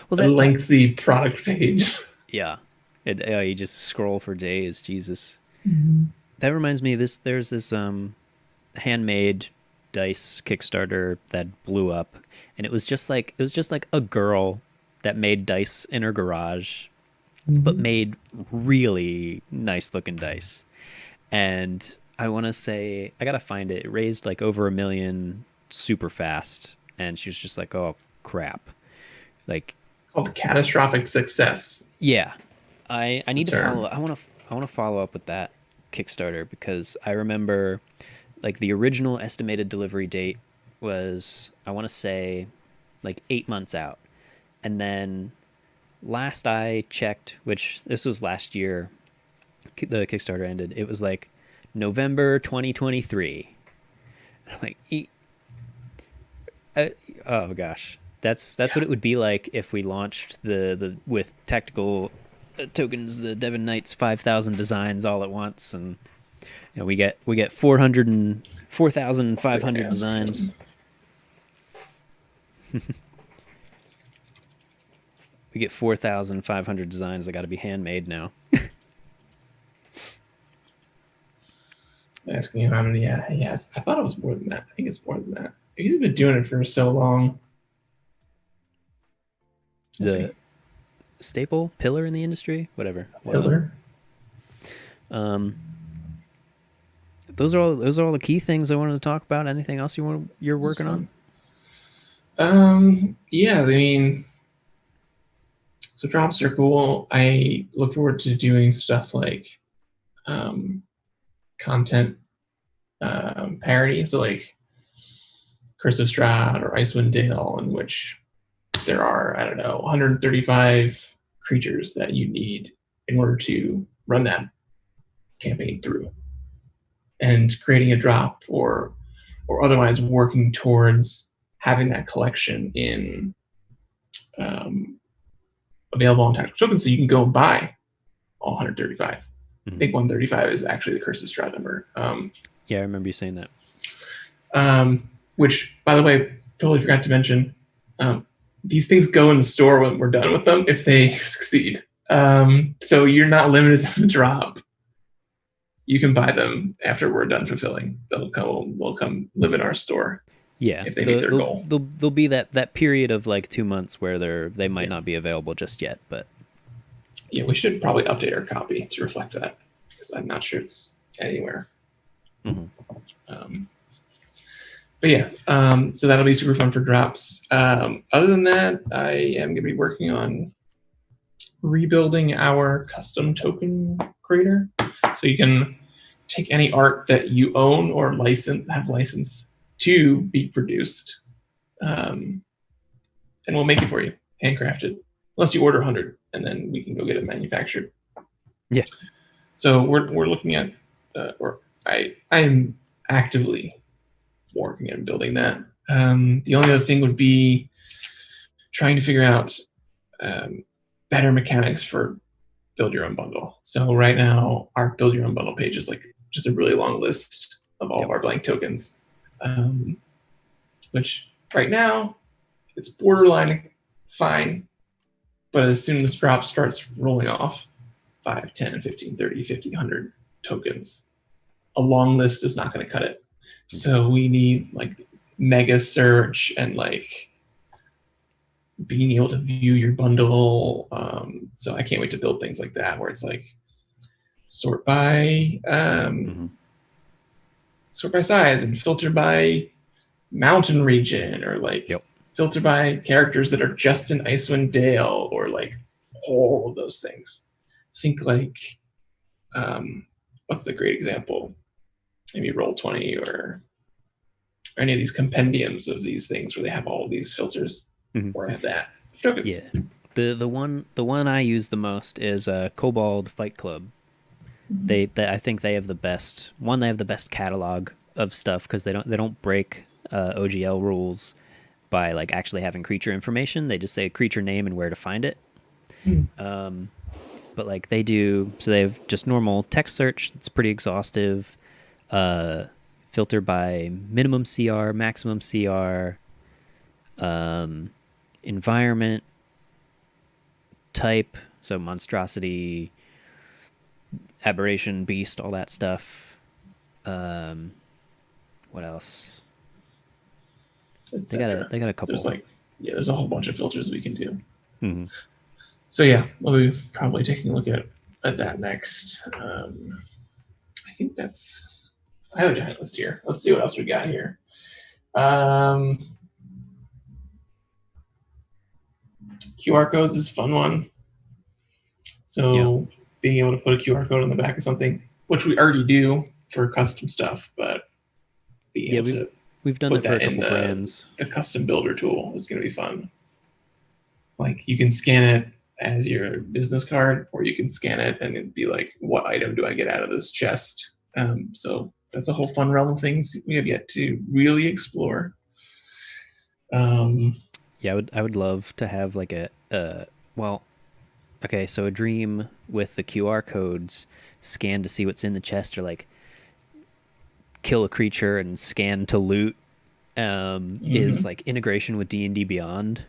Well, A lengthy product page. Yeah, you just scroll for days. Jesus. Mm-hmm. That reminds me. There's this handmade dice Kickstarter that blew up, and it was just like a girl that made dice in her garage, but made really nice looking dice. And I want to say, I gotta find it. It raised like over $1 million super fast, and she was just like, "Oh crap!" Like, Called catastrophic success. yeah, I need to term. follow. I want to follow up with that Kickstarter because I remember like the original estimated delivery date was, I want to say, like 8 months out, and then last I checked, which this was last year, the Kickstarter ended. It was like November 2023. I'm like, oh gosh, that's what it would be like if we launched the with tactical tokens, the Devon Knights 5,000 designs all at once, and you know, we get 4,500 designs. We get 4,500 designs that got to be handmade now. Asking him how many. Yeah, he has. I thought it was more than that. I think it's more than that. He's been doing it for so long. He's We'll a see. staple pillar in the industry, whatever. Pillar. Um, those are all the key things I wanted to talk about. Anything else you're It's working on? fun. Yeah, I mean, so drops are cool. I look forward to doing stuff like um, content parody. So like Curse of Strahd or Icewind Dale, in which there are, I don't know, 135 creatures that you need in order to run that campaign through. And creating a drop or otherwise working towards having that collection in um, available on tactical tokens, so you can go and buy all 135. I think 135 is actually the Curse of Strahd number. Yeah, I remember you saying that. Which, by the way, totally forgot to mention. These things go in the store when we're done with them if they succeed. So you're not limited to the drop. You can buy them after we're done fulfilling. They'll come live in our store. Yeah, If they meet their goal. there'll be that period of like 2 months where they might not be available just yet, but yeah, we should probably update our copy to reflect that because I'm not sure it's anywhere. But yeah, so that'll be super fun for drops. Other than that, I am going to be working on rebuilding our custom token creator. So you can take any art that you own or have license to be produced, and we'll make it for you, handcrafted. Unless you order 100, and then we can go get it manufactured. yeah. So we're looking at, or I am actively working on building that. The only other thing would be trying to figure out better mechanics for build your own bundle. So right now, our build your own bundle page is like just a really long list of all of our blank tokens, which right now it's borderline fine. But as soon as drop starts rolling off 5, 10, 15, 30, 50, 100 tokens, a long list is not going to cut it. So we need like mega search and like being able to view your bundle. So I can't wait to build things like that where it's like sort by size and filter by mountain region, or like filter by characters that are just in Icewind Dale, or like all of those things. Think like what's the great example? Maybe Roll20 or any of these compendiums of these things where they have all of these filters, or have that tokens. Yeah, the one I use the most is Kobold Fight Club. They I think they have the best one. They have the best catalog of stuff because they don't break OGL rules by like actually having creature information. They just say creature name and where to find it. But like they have just normal text search that's pretty exhaustive. Filter by minimum CR, maximum CR, environment, type, so monstrosity, aberration, beast, all that stuff. What else? They got a couple. There's a whole bunch of filters we can do. So yeah, we'll be probably taking a look at that next. I think I have a giant list here. Let's see what else we got here. QR codes is a fun one. So being able to put a QR code on the back of something, which we already do for custom stuff, but being able to we've done that for a couple brands. The custom builder tool is going to be fun. Like you can scan it as your business card, or you can scan it and it'd be like, what item do I get out of this chest? So that's a whole fun realm of things we have yet to really explore. Yeah, I would love to have like so a dream with the QR codes, scan to see what's in the chest, or like kill a creature and scan to loot, is like integration with D&D Beyond,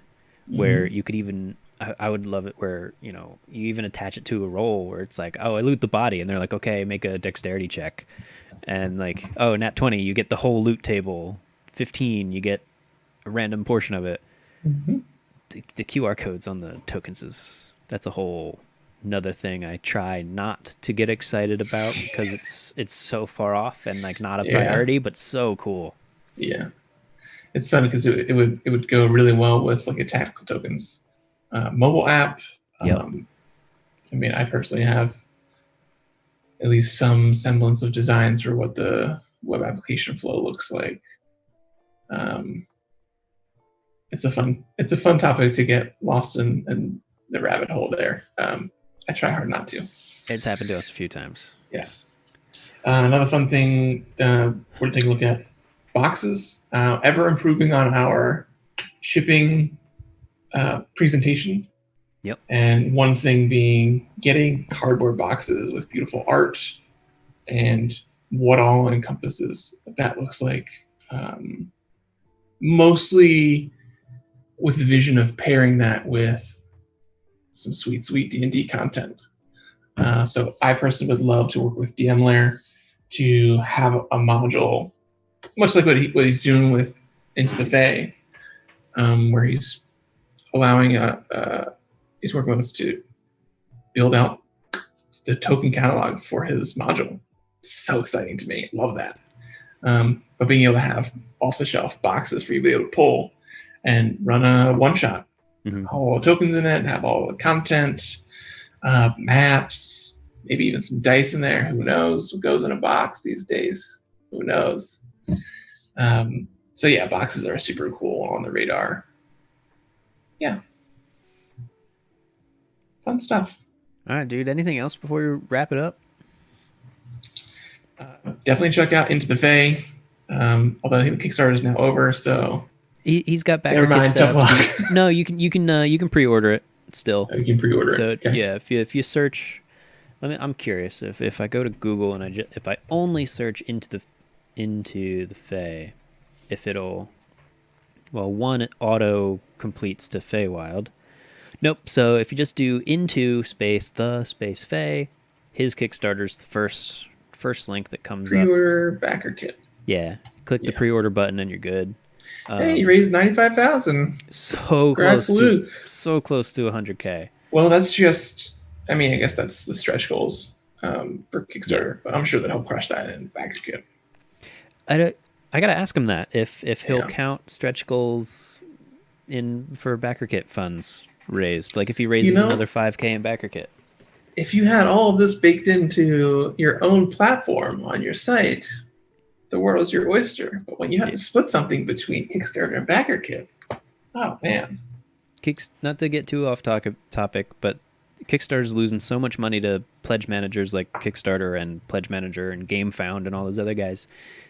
where you could even, I would love it where, you even attach it to a roll where it's like, oh, I loot the body, and they're like, okay, make a dexterity check. And like, oh, nat 20, you get the whole loot table. 15, you get a random portion of it. Hmm. The QR codes on the tokens that's a whole another thing I try not to get excited about because it's so far off and like not a Yeah, priority, but so cool. yeah. It's funny because it would go really well with like a tactical tokens mobile app. Yep. Um, I mean, I personally have at least some semblance of designs for what the web application flow looks like. Um, it's a fun topic to get lost in the rabbit hole there. I try hard not to. It's happened to us a few times. Yes. Another fun thing we're taking a look at boxes. Ever improving on our shipping presentation. Yep. And one thing being getting cardboard boxes with beautiful art and what all encompasses that looks like. Mostly with the vision of pairing that with some sweet D&D content. So I personally would love to work with DMLayer to have a module, much like what he's doing with Into the Fae, where he's allowing he's working with us to build out the token catalog for his module. It's so exciting to me. Love that. But being able to have off-the-shelf boxes for you to be able to pull and run a one-shot, all the tokens in it, have all the content, maps, maybe even some dice in there. Who knows what goes in a box these days? Who knows? So yeah, boxes are super cool on the radar. Yeah. Fun stuff. All right, dude. Anything else before we wrap it up? Definitely check out Into the Fae. Although I think the Kickstarter is now over, so he's got backer never mind. kits set Tough up. luck. So no, you can pre-order it still. You can pre-order So it. Okay. yeah, if you search, I'm curious if I go to Google and if I only search into the Fae, if it'll, well, one, it auto completes to Feywild. Nope. So if you just do into space the space Fae, his Kickstarter's the first link that comes up. Pre-order backer kit. Yeah, click the pre-order button and you're good. Hey, you raised 95,000. So Congrats, close Luke. to 100K. Well, that's just. I mean, I guess that's the stretch goals for Kickstarter, but I'm sure that he'll crush that in backer kit. I gotta ask him that if he'll Yeah. count stretch goals in for backer kit funds raised. Like if he raises another 5K in backer kit. If you had all of this baked into your own platform on your site, the world's your oyster. But when you have to split something between Kickstarter and backer kit, oh man. Not to get too off topic, but Kickstarter's losing so much money to pledge managers like Kickstarter and Pledge Manager and GameFound and all those other guys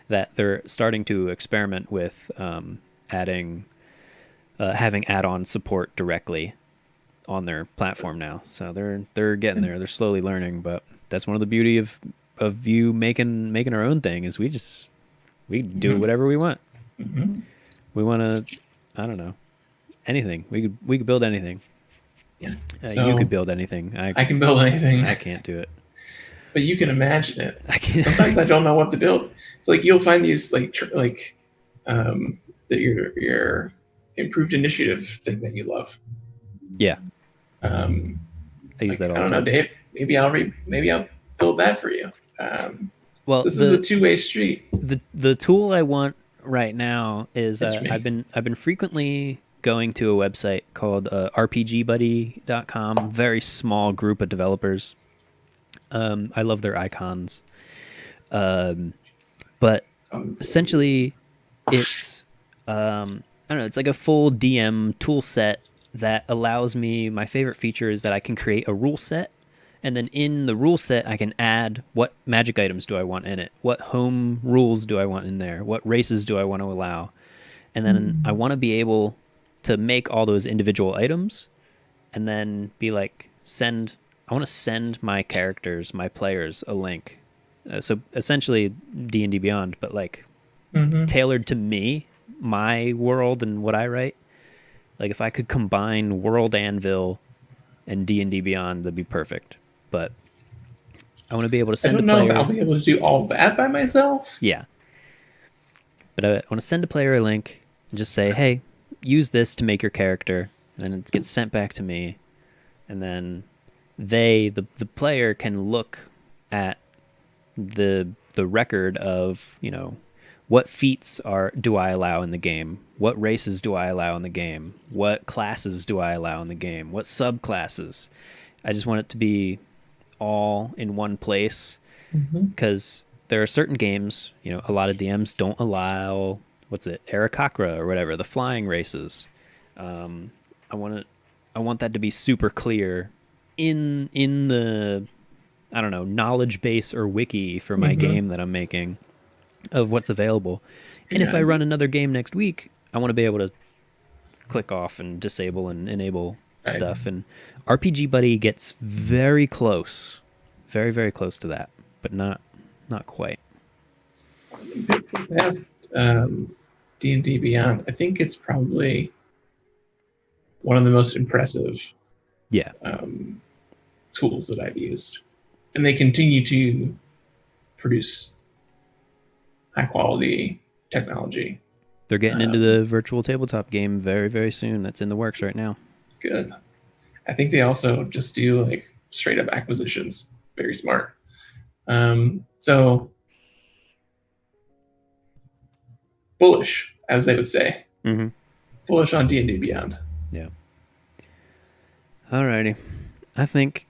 that they're starting to experiment with having add-on support directly on their platform now. So they're getting there. They're slowly learning, but that's one of the beauty of you making our own thing is we do whatever we want. Mm-hmm. We want to, I don't know, anything. We could build anything. Yeah. You could build anything. I can build anything. I can't do it. But you can imagine it. I can't. Sometimes I don't know what to build. It's like you'll find these that your improved initiative thing that you love. Yeah. I use that all I the don't know, time. Dave. Maybe I'll build that for you. Well, this is a two-way street. The tool I want right now is Pitch me. I've been frequently going to a website called rpgbuddy.com. Very small group of developers. I love their icons. But essentially it's I don't know, it's like a full DM tool set that allows me, my favorite feature is that I can create a rule set, and then in the rule set I can add what magic items do I want in it, what home rules do I want in there, what races do I want to allow, and then I want to be able to make all those individual items and then be like, I want to send my characters, my players, a link. So essentially D&D Beyond, but like tailored to me, my world and what I write. Like if I could combine World Anvil and D&D Beyond, that'd be perfect. But I want to be able to I send a don't know if I'll player. be able to do all that by myself. Yeah, but I want to send a player a link and just say, "Hey, use this to make your character," and then it gets sent back to me, and then the player can look at the record of, you know, what feats do I allow in the game, what races do I allow in the game, what classes do I allow in the game, what subclasses. I just want it to be all in one place, Mm-hmm. because there are certain games, you know, a lot of DMs don't allow, what's it, Arakakra or whatever, the flying races. I want it, I want that to be super clear in the, I don't know, knowledge base or wiki for my Mm-hmm. game that I'm making of what's available. And if Yeah. I run another game next week, I want to be able to click off and disable and enable Right. stuff. And RPG Buddy gets very close, very very close to that, but not quite. Past D&D Beyond, I think it's probably one of the most impressive Yeah, tools that I've used, and they continue to produce high quality technology. they're getting into the virtual tabletop game very very soon. That's in the works right now. Good. I think they also just do like straight up acquisitions. Very smart. So bullish, as they would say. Mm-hmm. Bullish on D&D Beyond. Yeah. Alrighty. I think.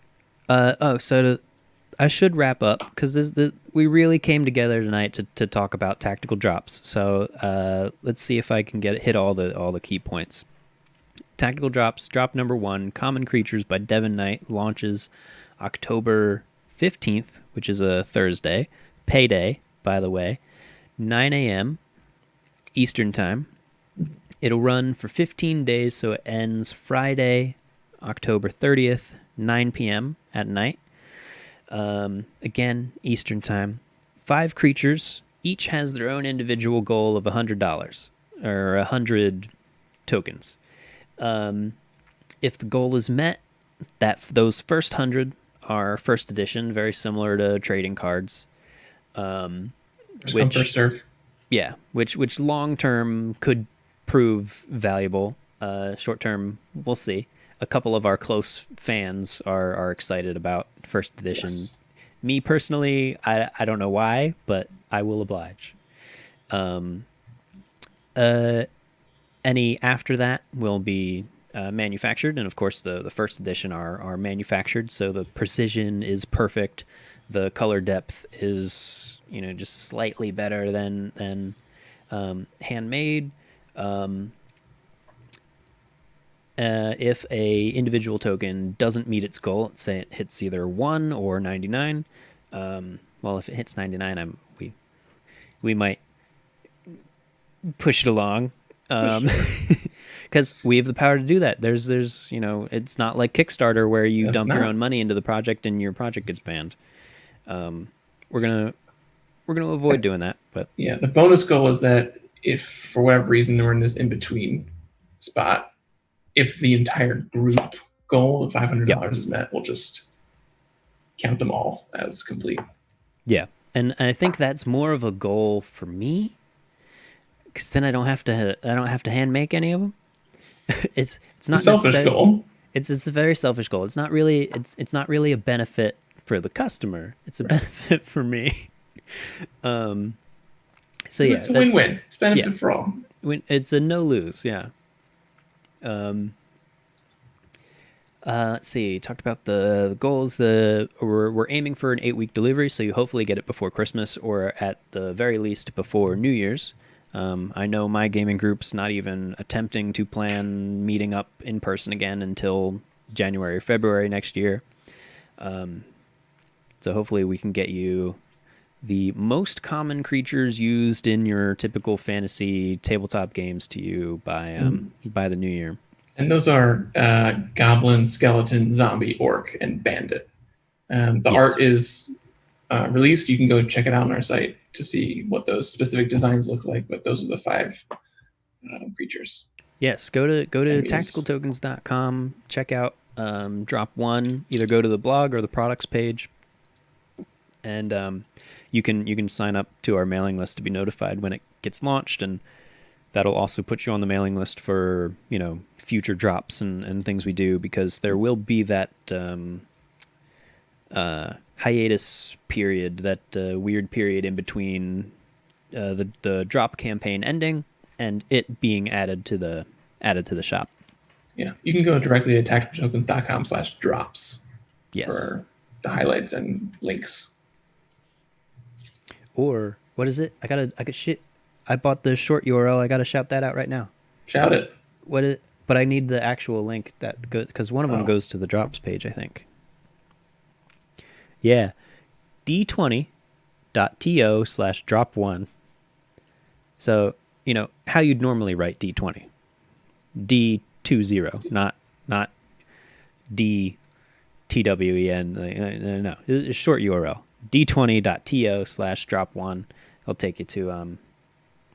I should wrap up because we really came together tonight to talk about tactical drops. So let's see if I can hit all the key points. Tactical drops. Drop number 1, Common Creatures by Devon Knight, launches October 15th, which is a Thursday. Payday, by the way, 9 a.m. Eastern Time. It'll run for 15 days, so it ends Friday, October 30th, 9 p.m. at night. Again, Eastern Time. 5 creatures. Each has their own individual goal of $100, or 100 tokens. If the goal is met, those first 100 are first edition, very similar to trading cards. First come, first serve. Yeah, which long term could prove valuable. Short term, we'll see. A couple of our close fans are excited about first edition. Yes. Me personally, I don't know why, but I will oblige. Any after that will be manufactured, and of course the first edition are manufactured, so the precision is perfect. The color depth is, you know, just slightly better than handmade. If a individual token doesn't meet its goal, let's say it hits either 1 or 99. Well, if it hits 99, we might push it along, because we have the power to do that. There's you know, it's not like Kickstarter where you dump your own money into the project and your project gets banned. We're gonna avoid doing that, but yeah, the bonus goal is that if for whatever reason we're in this in between spot, if the entire group goal of $500 is met, we'll just count them all as complete. Yeah, and I think that's more of a goal for me, because then I don't have to hand make any of them. it's not a selfish goal. It's a very selfish goal. It's not really a benefit for the customer. It's a benefit for me. So yeah, it's a win-win. It's benefit for all. It's a no lose. Yeah. Let's see. Talked about the goals. We're aiming for an 8-week delivery, so you hopefully get it before Christmas, or at the very least before New Year's. I know my gaming group's not even attempting to plan meeting up in person again until January or February next year. So hopefully we can get you the most common creatures used in your typical fantasy tabletop games to you by the new year. And those are goblin, skeleton, zombie, orc, and bandit. The art is released. You can go check it out on our site to see what those specific designs look like, but those are the 5 creatures. Yes, go to tacticaltokens.com, check out Drop 1, either go to the blog or the products page. And you can sign up to our mailing list to be notified when it gets launched, and that'll also put you on the mailing list for future drops and things we do, because there will be that hiatus period, that weird period in between the drop campaign ending and it being added to the shop. Yeah, you can go directly to tacticaltokens.com/drops Yes. for the highlights and links. Or what is it? I bought the short URL. I gotta shout that out right now. Shout it. But I need the actual link because one of them goes to the drops page, I think. Yeah, d20.to/drop1. So how you'd normally write D20, D20, not DTWEN. No, it's a short URL. d20.to/drop1. It'll take you to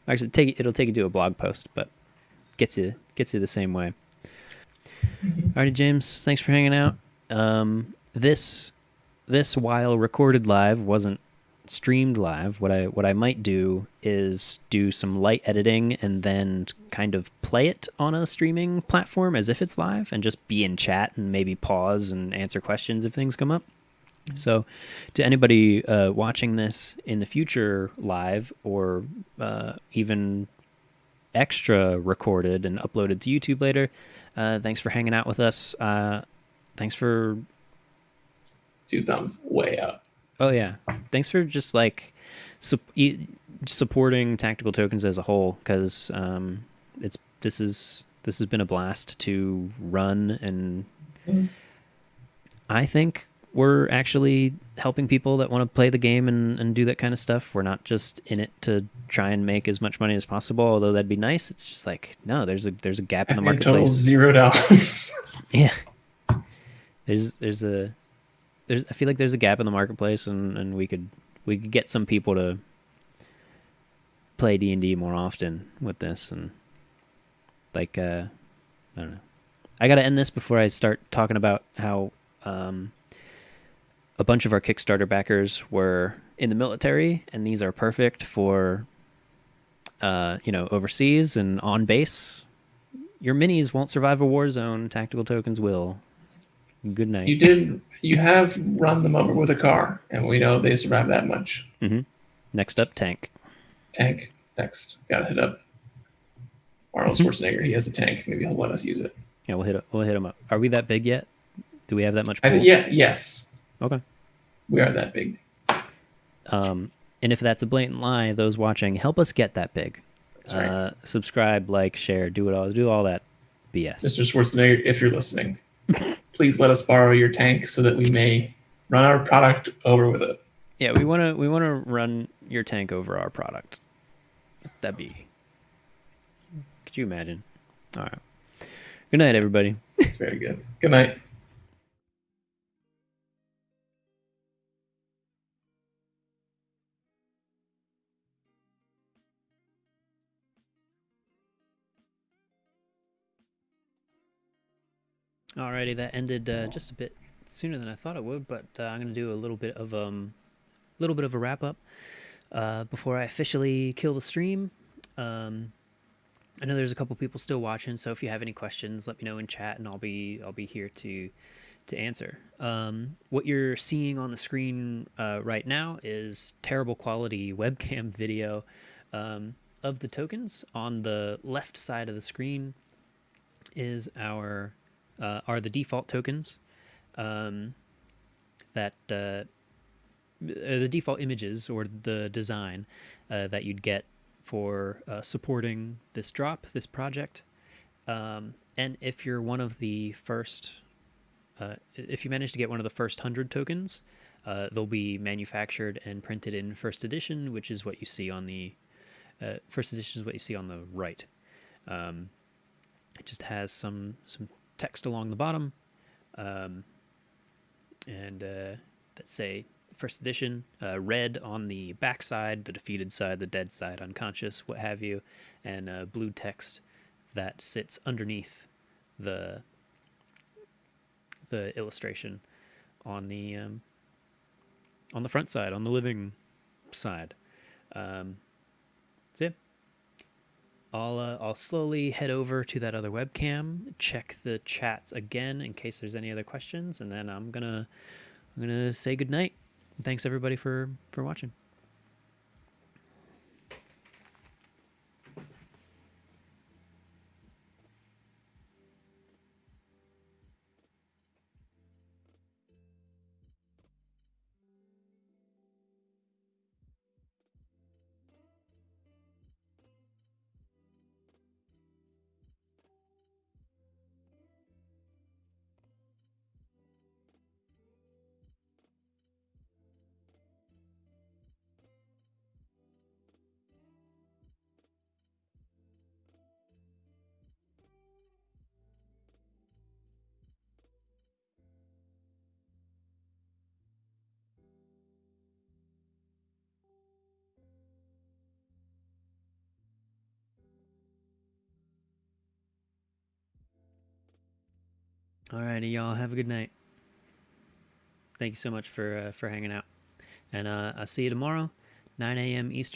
it'll take you to a blog post, but gets you the same way. Alrighty, James, thanks for hanging out. This while recorded live wasn't streamed live. What I might do is do some light editing and then kind of play it on a streaming platform as if it's live, and just be in chat and maybe pause and answer questions if things come up. So to anybody watching this in the future live, or even extra recorded and uploaded to YouTube later, thanks for hanging out with us. Thanks for 2 thumbs way up. Oh yeah, thanks for just supporting Tactical Tokens as a whole, because this has been a blast to run, and I think we're actually helping people that want to play the game and do that kind of stuff. We're not just in it to try and make as much money as possible, although that'd be nice. It's just like, no, there's a gap in the marketplace. Total $0. Yeah, I feel like there's a gap in the marketplace, and we could get some people to play D&D more often with this, and I don't know. I got to end this before I start talking about how a bunch of our Kickstarter backers were in the military, and these are perfect for overseas and on base. Your minis won't survive a war zone. Tactical Tokens will. Good night. You have run them over with a car, and we know they survive that much. Mm-hmm. Next up, tank. Tank. Next. Gotta hit up Arnold Schwarzenegger. He has a tank. Maybe he'll let us use it. Yeah, we'll hit him up. Are we that big yet? Do we have that much pool? Yes. Okay. We are that big. And if that's a blatant lie, those watching, help us get that big. That's right. Subscribe, like, share, do all that BS. Mr. Schwarzenegger, if you're listening, please let us borrow your tank so that we may run our product over with it. Yeah, we wanna run your tank over our product. That'd be. Could you imagine? All right. Good night, everybody. It's very good. Good night. Alrighty, that ended just a bit sooner than I thought it would, but I'm gonna do a little bit of a wrap up before I officially kill the stream. I know there's a couple people still watching, so if you have any questions, let me know in chat, and I'll be here to answer. What you're seeing on the screen right now is terrible quality webcam video of the tokens. On the left side of the screen is are the default tokens that the default images, or the design that you'd get for supporting this project. And if you're one of the first, if you manage to get one of the first 100 tokens, they'll be manufactured and printed in first edition, which is what you see on the first edition is what you see on the right. It just has some text along the bottom, and that say first edition, red on the back side, the defeated side, the dead side, unconscious, what have you, and blue text that sits underneath the illustration on the on the front side, on the living side. Um, so yeah, I'll slowly head over to that other webcam, check the chats again in case there's any other questions, and then I'm gonna say goodnight. Thanks everybody for watching. Alrighty, y'all, have a good night. Thank you so much for hanging out, and I'll see you tomorrow, 9 a.m. Eastern